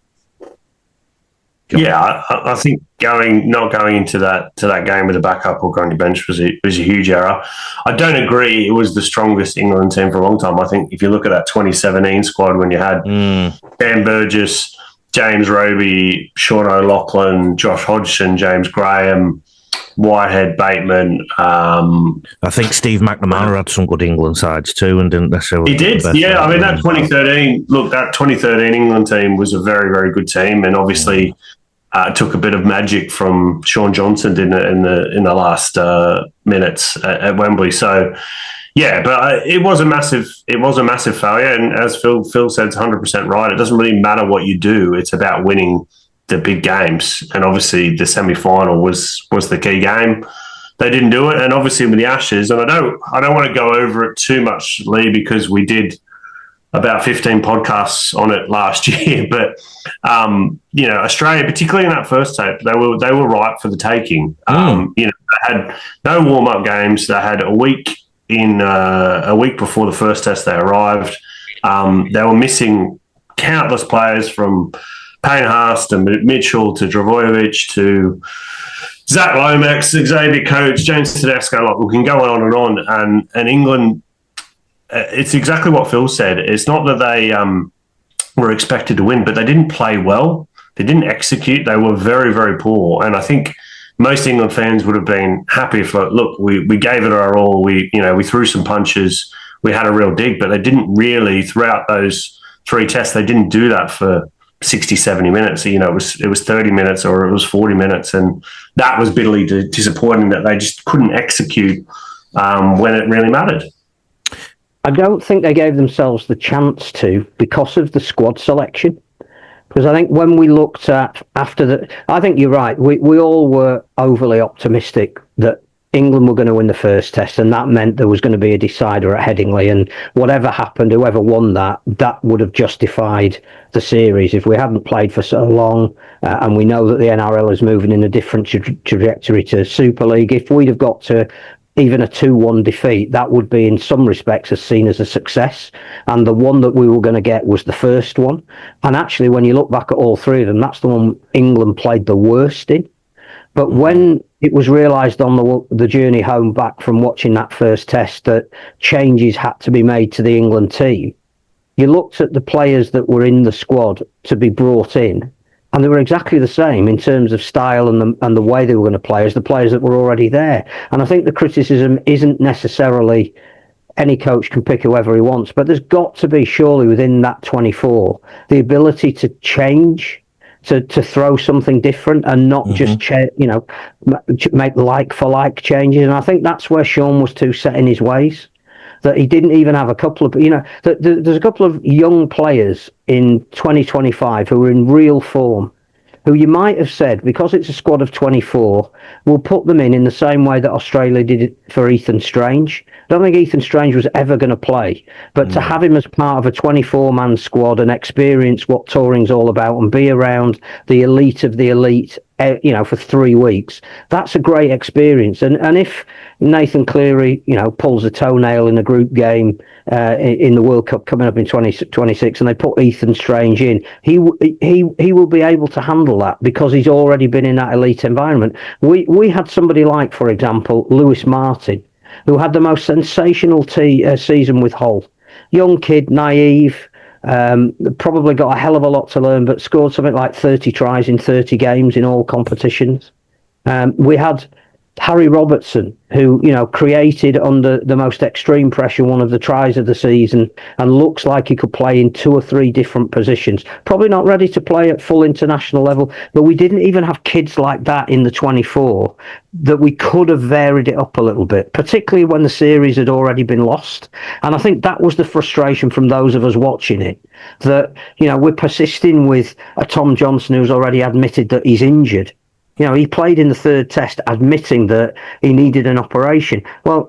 John? Yeah, I think not going into that game with a backup or going to bench was a huge error. I don't agree it was the strongest England team for a long time. I think if you look at that 2017 squad when you had Dan Burgess, James Roby, Sean O'Loughlin, Josh Hodgson, James Graham, Whitehead, Bateman. I think Steve McNamara had some good England sides too, and didn't necessarily. He did, yeah. I mean, that 2013 England team was a very, very good team, and obviously took a bit of magic from Sean Johnson, didn't it, in the last minutes at Wembley. So, Yeah, but it was a massive failure. And as Phil said, it's 100% right. It doesn't really matter what you do; it's about winning the big games. And obviously, the semi-final was the key game. They didn't do it, and obviously with the Ashes. And I don't want to go over it too much, Lee, because we did about 15 podcasts on it last year. But Australia, particularly in that first tape, they were ripe for the taking. They had no warm-up games. They had a week before the first test they arrived. They were missing countless players from Payne Haas to Mitchell to Dravojevic to Zach Lomax, Xavier Coates, James Tedesco. Like, we can go on. And England, it's exactly what Phil said. It's not that they were expected to win, but they didn't play well. They didn't execute. They were very, very poor. And I think most England fans would have been happy if, look, we gave it our all. We threw some punches. We had a real dig, but they didn't really, throughout those three tests, they didn't do that for 60, 70 minutes. It was 30 minutes or it was 40 minutes. And that was bitterly disappointing that they just couldn't execute when it really mattered. I don't think they gave themselves the chance to because of the squad selection. Because I think when we looked at I think you're right. We all were overly optimistic that England were going to win the first test, and that meant there was going to be a decider at Headingley, and whatever happened, whoever won that would have justified the series. If we hadn't played for so long, and we know that the NRL is moving in a different trajectory to Super League, if we'd have got to even a 2-1 defeat, that would be in some respects seen as a success. And the one that we were going to get was the first one. And actually, when you look back at all three of them, that's the one England played the worst in. But when it was realised on the journey home back from watching that first test that changes had to be made to the England team, you looked at the players that were in the squad to be brought in, and they were exactly the same in terms of style and the way they were going to play as the players that were already there. And I think the criticism isn't necessarily any coach can pick whoever he wants, but there's got to be surely within that 24 the ability to change, to throw something different and not just make like for like changes. And I think that's where Shaun was too set in his ways, that he didn't even have a couple of, there's a couple of young players in 2025 who are in real form, who you might have said, because it's a squad of 24, we'll put them in the same way that Australia did it for Ethan Strange. I don't think Ethan Strange was ever going to play, but to have him as part of a 24-man squad and experience what touring's all about and be around the elite of the elite, for 3 weeks, that's a great experience. And if Nathan Cleary, pulls a toenail in a group game in the World Cup coming up in 2026, and they put Ethan Strange in, he will be able to handle that because he's already been in that elite environment. We had somebody like, for example, Lewis Martin, who had the most sensational season with Hull. Young kid, naive, probably got a hell of a lot to learn, but scored something like 30 tries in 30 games in all competitions. We had Harry Robertson, who, created under the most extreme pressure one of the tries of the season and looks like he could play in 2 or 3 different positions. Probably not ready to play at full international level, but we didn't even have kids like that in the 24 that we could have varied it up a little bit, particularly when the series had already been lost. And I think that was the frustration from those of us watching it, that, we're persisting with a Tom Johnson who's already admitted that he's injured. He played in the third test admitting that he needed an operation. Well,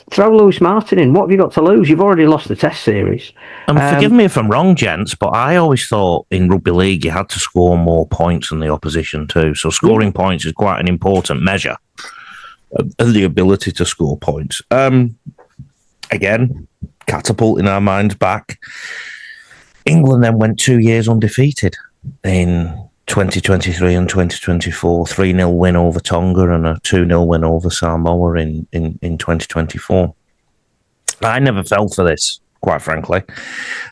throw Lewis Martin in. What have you got to lose? You've already lost the test series. And forgive me if I'm wrong, gents, but I always thought in rugby league you had to score more points than the opposition too. So scoring points is quite an important measure of the ability to score points. Again, catapulting our minds back. England then went 2 years undefeated in 2023 and 2024, 3-0 win over Tonga and a 2-0 win over Samoa in 2024. I never fell for this, quite frankly,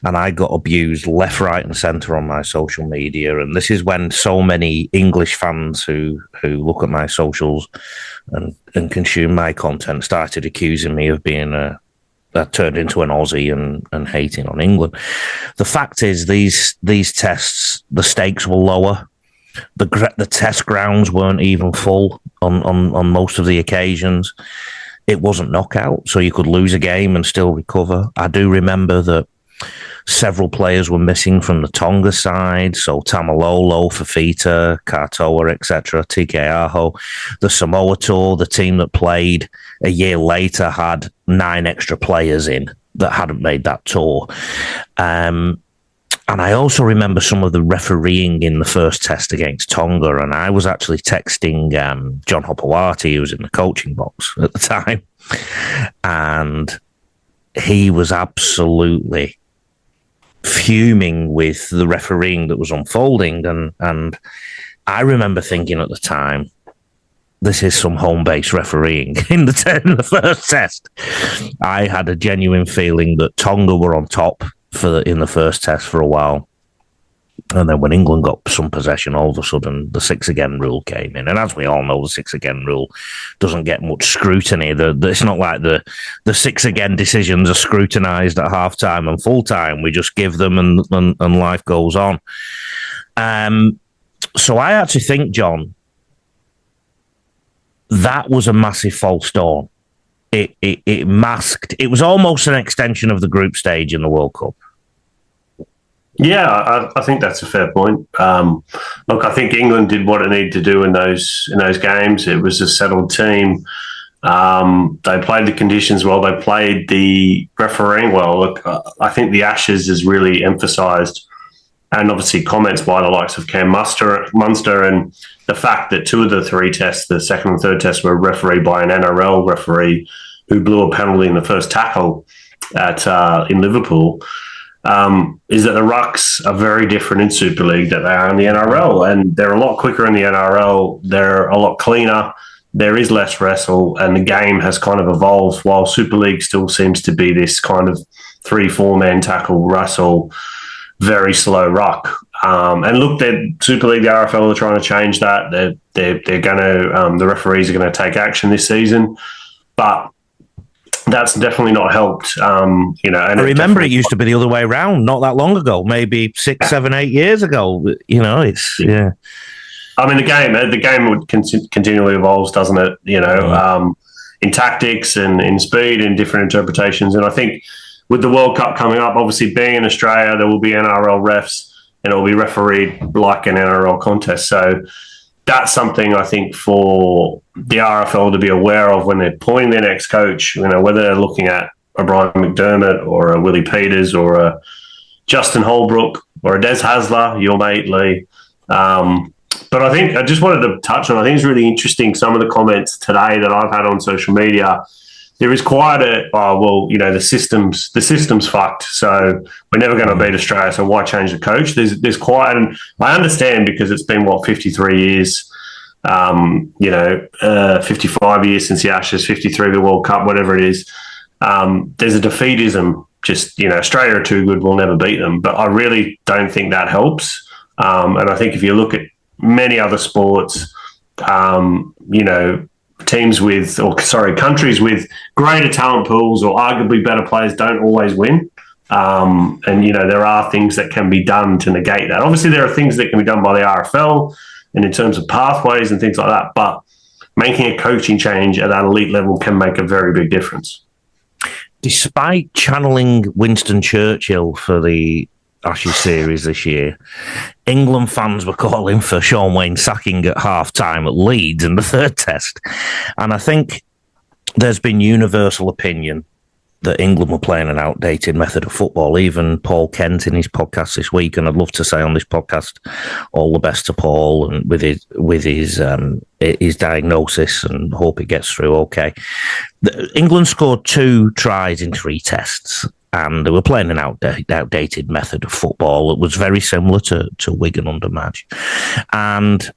and I got abused left, right and centre on my social media, and this is when so many English fans who look at my socials and consume my content started accusing me of being turned into an Aussie and hating on England. The fact is, these tests, the stakes were lower. The test grounds weren't even full on most of the occasions. it wasn't knockout, so you could lose a game and still recover. I do remember that several players were missing from the Tonga side, so Tamalolo, Fafita, Katoa, etc., TK Aho. The Samoa tour, the team that played a year later, had 9 extra players in that hadn't made that tour. And I also remember some of the refereeing in the first test against Tonga, and I was actually texting John Hopewati, who was in the coaching box at the time, and he was absolutely fuming with the refereeing that was unfolding. And I remember thinking at the time, this is some home-based refereeing in the first test. I had a genuine feeling that Tonga were on top in the first test for a while. And then when England got some possession, all of a sudden the 6 again rule came in. And as we all know, the 6 again rule doesn't get much scrutiny. It's not like the 6 again decisions are scrutinised at half-time and full-time. We just give them and life goes on. So I actually think, John, that was a massive false dawn. It masked... It was almost an extension of the group stage in the World Cup. Yeah, I think that's a fair point. Look, I think England did what it needed to do in those games. It was a settled team. They played the conditions well. They played the refereeing well. Look, I think the Ashes is really emphasised, and obviously comments by the likes of Cam Munster, and the fact that 2 of the 3 tests, the second and third tests, were refereed by an NRL referee who blew a penalty in the first tackle in Liverpool. Is that the rucks are very different in Super League than they are in the NRL, and they're a lot quicker in the NRL. They're a lot cleaner. There is less wrestle, and the game has kind of evolved, while Super League still seems to be this kind of 3-4 man tackle, wrestle, very slow ruck. And look, Super League, the RFL are trying to change that. They're going to the referees are going to take action this season, but that's definitely not helped. And I remember it used to be the other way around not that long ago, maybe 6, 7, 8 years ago. It's yeah. I mean, the game would continually evolves, doesn't it? In tactics and in speed and different interpretations. And I think with the World Cup coming up, obviously being in Australia, there will be NRL refs and it will be refereed like an NRL contest. So that's something I think for the RFL to be aware of when they're appointing their next coach, whether they're looking at a Brian McDermott or a Willie Peters or a Justin Holbrook or a Des Hasler, your mate, Lee. But I think I just wanted to touch on, I think it's really interesting, some of the comments today that I've had on social media. There is quite the system's fucked, so we're never going to beat Australia, so why change the coach? There's quite, and I understand because it's been, 53 years, 55 years since the Ashes, 53 the World Cup, whatever it is. There's a defeatism, just, Australia are too good, we'll never beat them. But I really don't think that helps. And I think if you look at many other sports, countries with greater talent pools or arguably better players don't always win. And there are things that can be done to negate that. Obviously, there are things that can be done by the RFL and in terms of pathways and things like that. But making a coaching change at that elite level can make a very big difference. Despite channeling Winston Churchill for the Ashes series this year, England fans were calling for Shaun Wane sacking at half-time at Leeds in the third test. And I think there's been universal opinion that England were playing an outdated method of football. Even Paul Kent in his podcast this week, and I'd love to say on this podcast, all the best to Paul and with his diagnosis, and hope it gets through okay. England scored 2 tries in 3 tests, and they were playing an outdated method of football. It was very similar to Wigan under Madge. And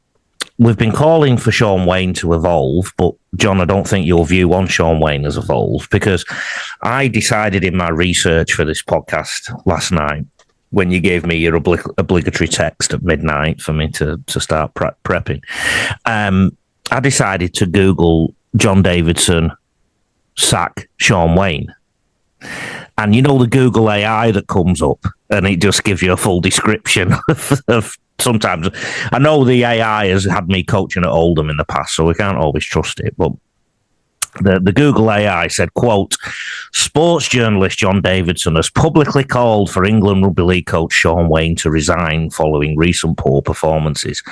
we've been calling for Shaun Wane to evolve, but John, I don't think your view on Shaun Wane has evolved, because I decided in my research for this podcast last night, when you gave me your obligatory text at midnight for me to start prepping, I decided to Google John Davidson sack Shaun Wane. And the Google AI that comes up, and it just gives you a full description of sometimes. I know the AI has had me coaching at Oldham in the past, so we can't always trust it. But The Google AI said, quote, sports journalist John Davidson has publicly called for England Rugby League coach Shaun Wane to resign following recent poor performances,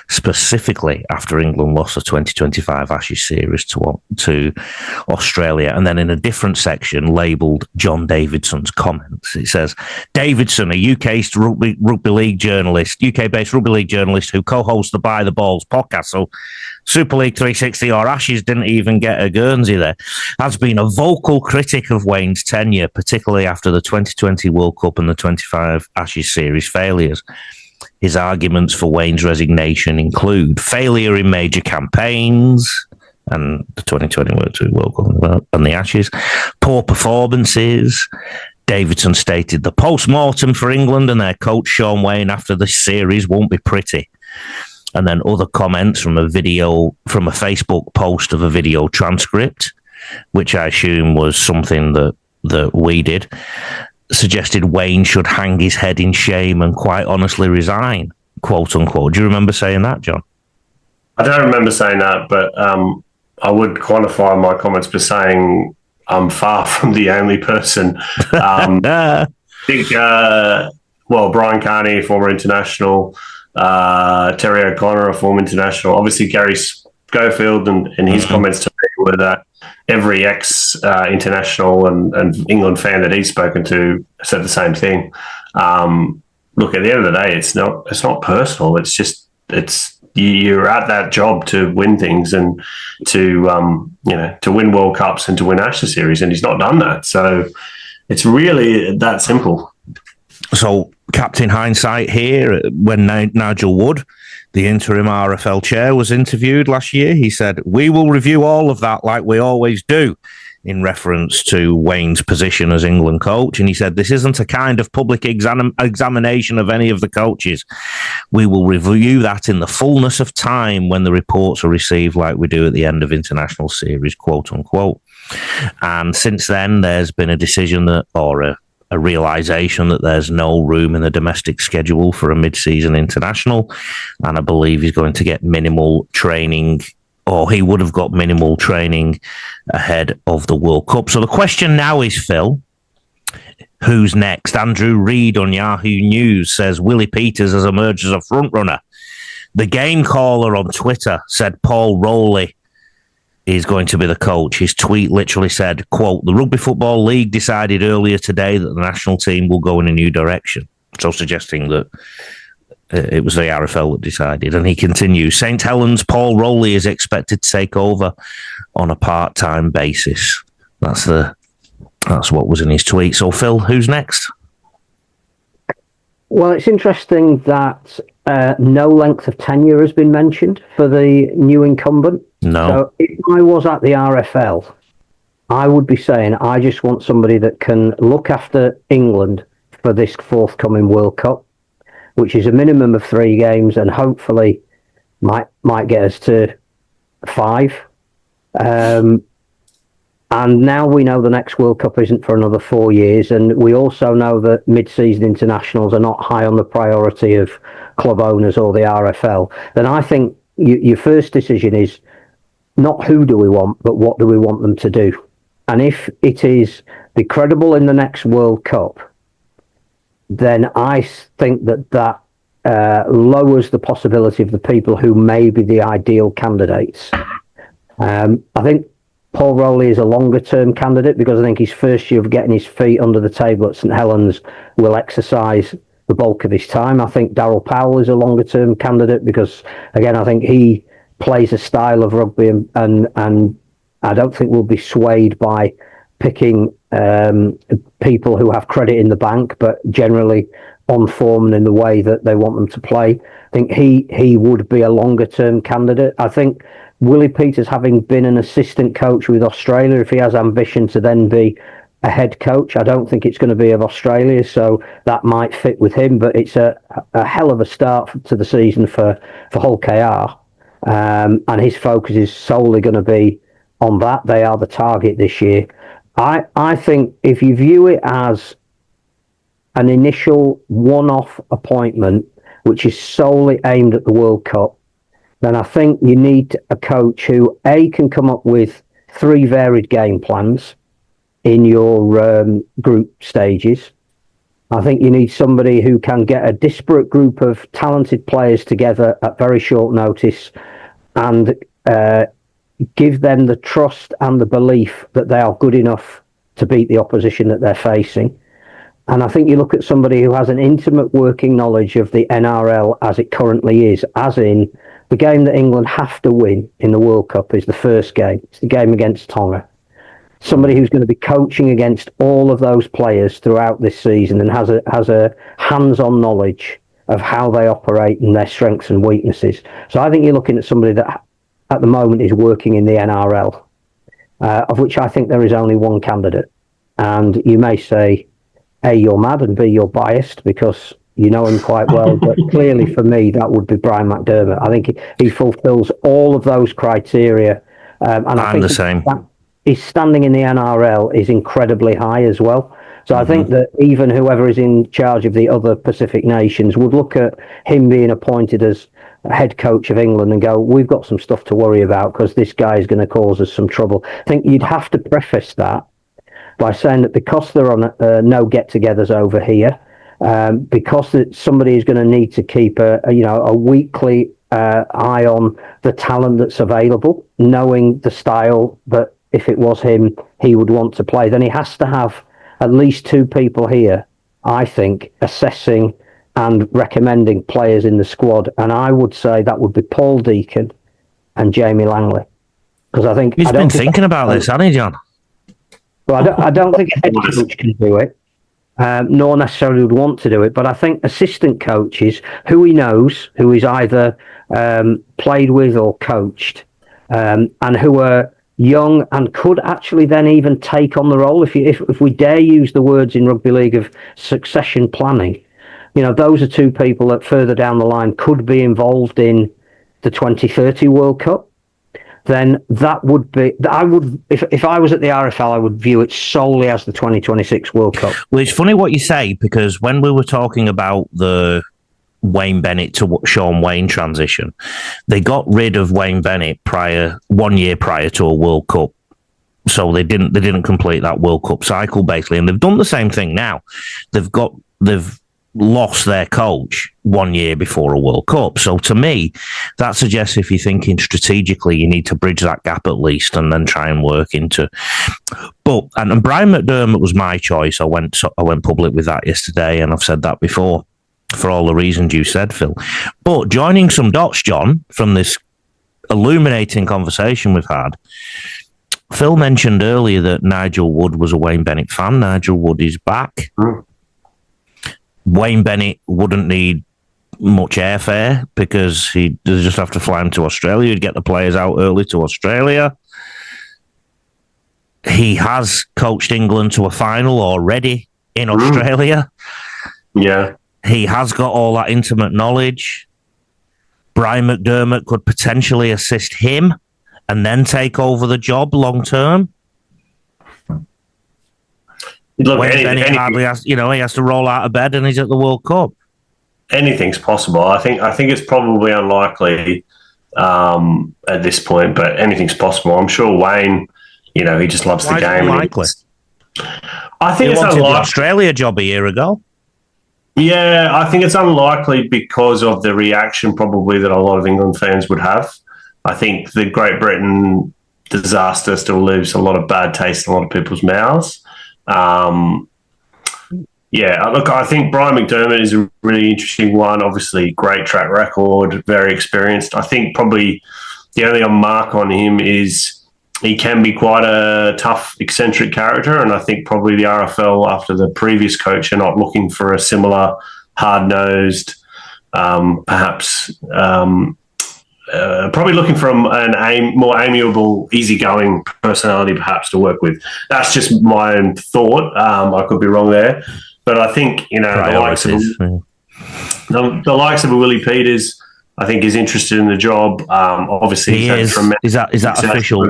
specifically after England lost the 2025 Ashes series to Australia. And then in a different section labelled John Davidson's comments, it says, Davidson, a UK-based rugby league journalist who co-hosts the By the Balls podcast, so Super League 360 or Ashes didn't even get a Guernsey there, has been a vocal critic of Wane's tenure, particularly after the 2020 World Cup and the 25 Ashes series failures. His arguments for Wane's resignation include failure in major campaigns, and the 2020 World Cup and the Ashes, poor performances. Davidson stated the post-mortem for England and their coach Shaun Wane after the series won't be pretty. And then other comments from a Facebook post of a video transcript, which I assume was something that we did, suggested Wane should hang his head in shame and quite honestly resign, quote unquote. Do you remember saying that, John? I don't remember saying that, but I would qualify my comments by saying I'm far from the only person. I think, Brian Carney, former international, Terry O'Connor, a former international. Obviously, Gary Schofield and his comments to me were that every ex-international and England fan that he's spoken to said the same thing. Look, at the end of the day, it's not personal. It's just you're at that job to win things and to win World Cups and to win Ashes series, and he's not done that. So it's really that simple. So, Captain Hindsight here, when Nigel Wood, the interim RFL chair, was interviewed last year, he said, we will review all of that like we always do, in reference to Wane's position as England coach. And he said, this isn't a kind of public examination of any of the coaches. We will review that in the fullness of time when the reports are received like we do at the end of international series, quote unquote. And since then, there's been a decision a realisation that there's no room in the domestic schedule for a mid-season international, and I believe he's going to get minimal training, or he would have got minimal training ahead of the World Cup. So the question now is, Phil, who's next? Andrew Reid on Yahoo News says Willie Peters has emerged as a front-runner. The game caller on Twitter said Paul Rowley is going to be the coach. His tweet literally said, quote, the Rugby Football League decided earlier today that the national team will go in a new direction. So suggesting that it was the RFL that decided. And he continues, St. Helens Paul Rowley is expected to take over on a part-time basis. That's what was in his tweet. So, Phil, who's next? Well, it's interesting that no length of tenure has been mentioned for the new incumbent. No. So if I was at the RFL, I would be saying I just want somebody that can look after England for this forthcoming World Cup, which is a minimum of 3 games and hopefully might get us to 5. And now we know the next World Cup isn't for another 4 years, and we also know that mid-season internationals are not high on the priority of club owners or the RFL. Then I think your first decision is not who do we want, but what do we want them to do. And if it is be credible in the next World Cup, then I think that lowers the possibility of the people who may be the ideal candidates. I think Paul Rowley is a longer-term candidate because I think his first year of getting his feet under the table at St Helens will exercise the bulk of his time. I think Darryl Powell is a longer-term candidate because, again, I think he plays a style of rugby and I don't think we'll be swayed by picking people who have credit in the bank, but generally on form and in the way that they want them to play. I think he would be a longer-term candidate. I think Willie Peters, having been an assistant coach with Australia, if he has ambition to then be a head coach, I don't think it's going to be of Australia, so that might fit with him, but it's a hell of a start to the season for Hull KR. And his focus is solely going to be on that. They are the target this year. I think if you view it as an initial one-off appointment, which is solely aimed at the World Cup, then I think you need a coach who, A, can come up with 3 varied game plans in your group stages. I think you need somebody who can get a disparate group of talented players together at very short notice and give them the trust and the belief that they are good enough to beat the opposition that they're facing. And I think you look at somebody who has an intimate working knowledge of the NRL as it currently is, as in the game that England have to win in the World Cup is the first game. It's the game against Tonga. Somebody who's going to be coaching against all of those players throughout this season and has a hands-on knowledge of how they operate and their strengths and weaknesses. So I think you're looking at somebody that at the moment is working in the NRL, of which I think there is only one candidate. And you may say, A, you're mad, and B, you're biased because you know him quite well. But clearly for me, that would be Brian McDermott. I think he fulfills all of those criteria. And I think the same. His standing in the NRL is incredibly high as well. So I think that even whoever is in charge of the other Pacific nations would look at him being appointed as head coach of England and go, we've got some stuff to worry about because this guy is going to cause us some trouble. I think you'd have to preface that by saying that because there are no get-togethers over here, because somebody is going to need to keep a weekly eye on the talent that's available, knowing the style that if it was him, he would want to play, then he has to have at least 2 people here, I think, assessing and recommending players in the squad. And I would say that would be Paul Deacon and Jamie Langley. Because I think... He's been thinking about this, hasn't he, John? Well, I don't think a head coach can do it, nor necessarily would want to do it. But I think assistant coaches, who he knows, who he's either played with or coached, and who are young and could actually then even take on the role, if we dare use the words in rugby league of succession planning, those are 2 people that further down the line could be involved in the 2030 World Cup. Then that would be, if I was at the RFL, I would view it solely as the 2026 World Cup. Well, it's funny what you say, because when we were talking about the Wayne Bennett to Shaun Wane transition, they got rid of Wayne Bennett 1 year prior to a World Cup. So they didn't complete that World Cup cycle, basically. And they've done the same thing now. They've lost their coach 1 year before a World Cup. So to me, that suggests if you're thinking strategically, you need to bridge that gap at least and then try and work into. But and Brian McDermott was my choice. I went public with that yesterday, and I've said that before for all the reasons you said, Phil. But joining some dots, John, from this illuminating conversation we've had, Phil mentioned earlier that Nigel Wood was a Wayne Bennett fan. Nigel Wood is back. Wayne Bennett wouldn't need much airfare because he'd just have to fly him to Australia. He'd get the players out early to Australia. He has coached England to a final already in Australia. Yeah. He has got all that intimate knowledge. Brian McDermott could potentially assist him and then take over the job long term. Look, Wayne Bennett hardly has, he has to roll out of bed and he's at the World Cup. Anything's possible. I think it's probably unlikely at this point, but anything's possible. I'm sure Wayne, he just loves the game. Unlikely? I think he it's wanted unlikely. The Australia job a year ago. Yeah, I think it's unlikely because of the reaction probably that a lot of England fans would have. I think the Great Britain disaster still leaves a lot of bad taste in a lot of people's mouths. Look, I think Brian McDermott is a really interesting one. Obviously, great track record, very experienced. I think probably the only mark on him is he can be quite a tough, eccentric character, and I think probably the RFL, after the previous coach, are not looking for a similar hard-nosed, perhaps probably looking for a more amiable, easygoing personality, perhaps, to work with. That's just my own thought. I could be wrong there. But I think, the likes of a Willie Peters, I think, is interested in the job. Obviously, he is. Is that official?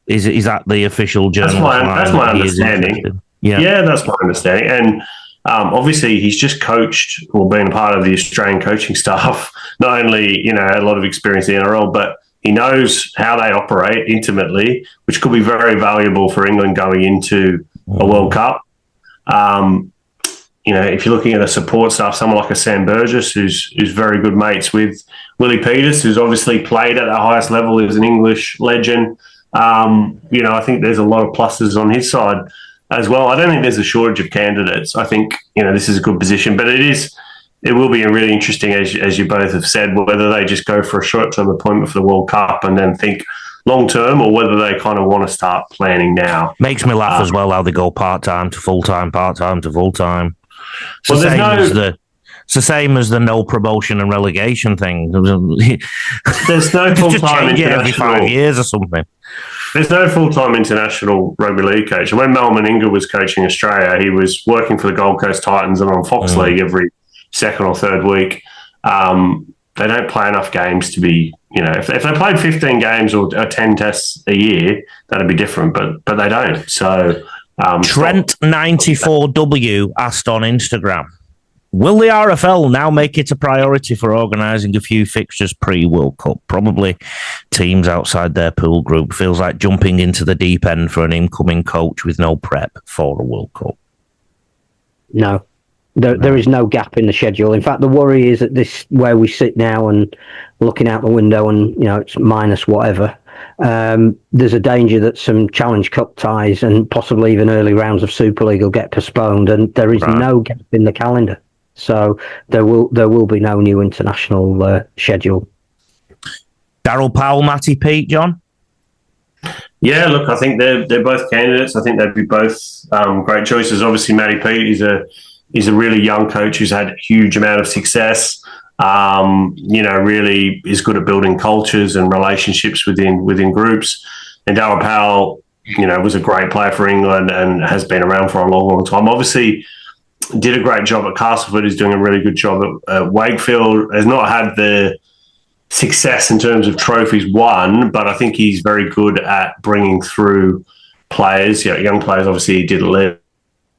Is that the official journal? That's my understanding. Yeah, that's my understanding. And obviously, he's just coached or been a part of the Australian coaching staff. Not only, a lot of experience in the NRL, but He knows how they operate intimately, which could be very valuable for England going into a World Cup. If you're looking at a support staff, someone like a Sam Burgess, who's very good mates with Willie Peters, who's obviously played at the highest level, is an English legend. I think there's a lot of pluses on his side as well. I don't think there's a shortage of candidates. I think, this is a good position, but it will be really interesting, as you both have said, whether they just go for a short-term appointment for the World Cup and then think long-term, or whether they kind of want to start planning now. Makes me laugh as well how they go part-time to full-time, part-time to full-time. It's the same as the no promotion and relegation thing. There's no full-time international every 5 years or something. There's no full-time international rugby league coach. And when Mal Meninga was coaching Australia, he was working for the Gold Coast Titans and on Fox League every second or third week. They don't play enough games to be, if they played 15 games or 10 tests a year, that'd be different, but they don't. So Trent94W asked on Instagram, will the RFL now make it a priority for organising a few fixtures pre-World Cup? Probably teams outside their pool group. Feels like jumping into the deep end for an incoming coach with no prep for a World Cup. No. There is no gap in the schedule. In fact, the worry is that this, where we sit now and looking out the window and, it's minus whatever, there's a danger that some Challenge Cup ties and possibly even early rounds of Super League will get postponed, and there is no gap in the calendar. So there will be no new international schedule. Daryl Powell, Matty Pete, John? Yeah, look, I think they're both candidates. I think they'd be both great choices. Obviously, Matty Pete is a really young coach who's had a huge amount of success. Really is good at building cultures and relationships within groups. And Daryl Powell, was a great player for England and has been around for a long, long time. Obviously, did a great job at Castleford. He's doing a really good job at Wakefield. Has not had the success in terms of trophies won, but I think he's very good at bringing through players. Young players. Obviously, he did live.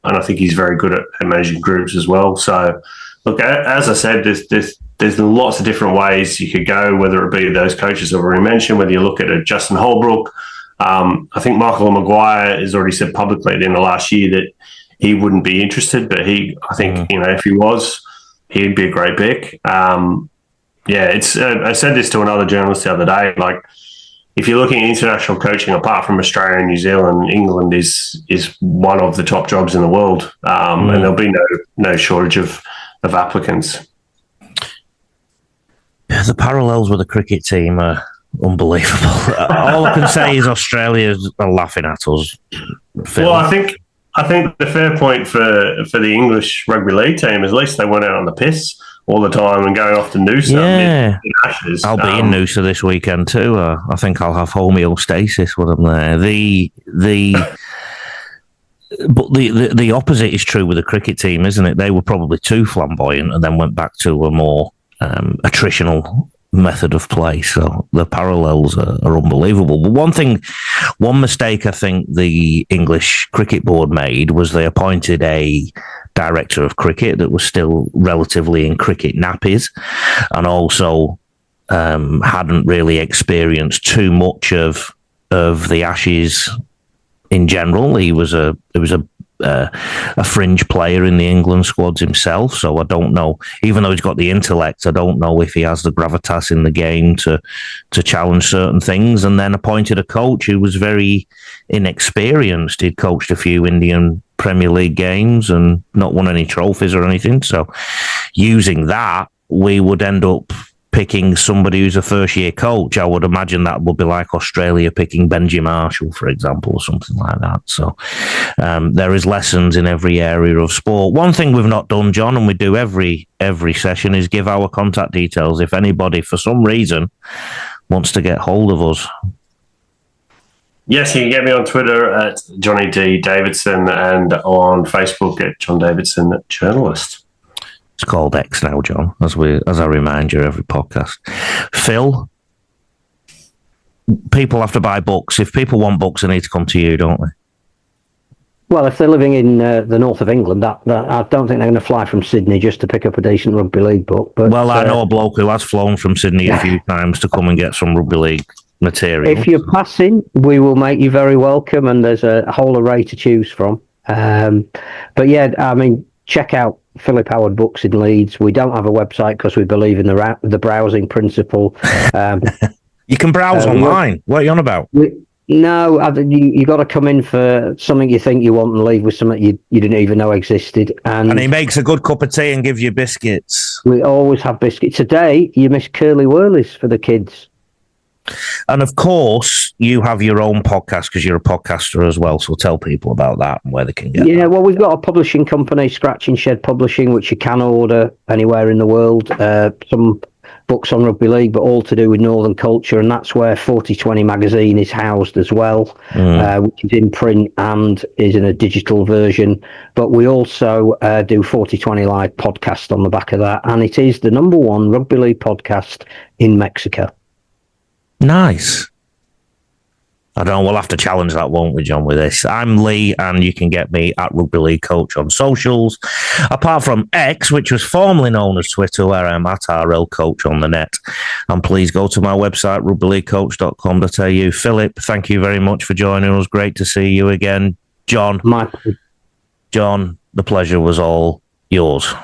And I think he's very good at managing groups as well. So, look, as I said, there's lots of different ways you could go, whether it be those coaches I've already mentioned, whether you look at a Justin Holbrook. I think Michael Maguire has already said publicly at the end of last year that he wouldn't be interested, but I think if he was, he'd be a great pick. I said this to another journalist the other day, like, if you're looking at international coaching, apart from Australia and New Zealand, England is one of the top jobs in the world, and there'll be no shortage of applicants. The parallels with the cricket team are unbelievable. All I can say is Australia are laughing at us. Phil. Well, I think the fair point for the English rugby league team is at least they weren't out on the piss all the time and going off to Noosa. Yeah. In Ashes. I'll be in Noosa this weekend too. I think I'll have homeostasis when I'm there. But the opposite is true with the cricket team, isn't it? They were probably too flamboyant and then went back to a more attritional method of play. So the parallels are unbelievable. But one mistake I think the English Cricket Board made was they appointed a director of cricket that was still relatively in cricket nappies, and also hadn't really experienced too much of the Ashes in general. He was a fringe player in the England squads himself, so I don't know. Even though he's got the intellect, I don't know if he has the gravitas in the game to challenge certain things. And then appointed a coach who was very inexperienced. He'd coached a few Indian Premier League games and not won any trophies or anything. So using that, we would end up picking somebody who's a first-year coach. I would imagine that would be like Australia picking Benji Marshall, for example, or something like that. So there is lessons in every area of sport. One thing we've not done, John, and we do every session, is give our contact details if anybody, for some reason, wants to get hold of us. Yes, you can get me on Twitter at Johnny D. Davidson and on Facebook at John Davidson Journalist. It's called X now, John, as I remind you every podcast. Phil, people have to buy books. If people want books, they need to come to you, don't they? Well, if they're living in the north of England, that I don't think they're going to fly from Sydney just to pick up a decent rugby league book. But, well, I know a bloke who has flown from Sydney a few times to come and get some rugby league material. If you're passing, we will make you very welcome, and there's a whole array to choose from. But yeah, I mean, check out Philip Howard Books in Leeds. We don't have a website because we believe in the browsing principle. You can browse online. What are you on about? No, you got to come in for something you think you want and leave with something you didn't even know existed. And he makes a good cup of tea and gives you biscuits. We always have biscuits. Today, you miss Curly Whirlies for the kids. And of course, you have your own podcast because you're a podcaster as well. So tell people about that and where they can get that. Well, we've got a publishing company, Scratching Shed Publishing, which you can order anywhere in the world. Some books on rugby league, but all to do with Northern culture, and that's where 4020 magazine is housed as well, which is in print and is in a digital version. But we also do 4020 Live podcast on the back of that, and it is the number one rugby league podcast in Mexico. Nice. I don't know, we'll have to challenge that, won't we, John, with this? I'm Lee, and you can get me at Rugby League Coach on socials. Apart from X, which was formerly known as Twitter, where I'm at RL Coach on the net. And please go to my website, rugbyleaguecoach.com.au. Philip, thank you very much for joining us. Great to see you again. John, the pleasure was all yours.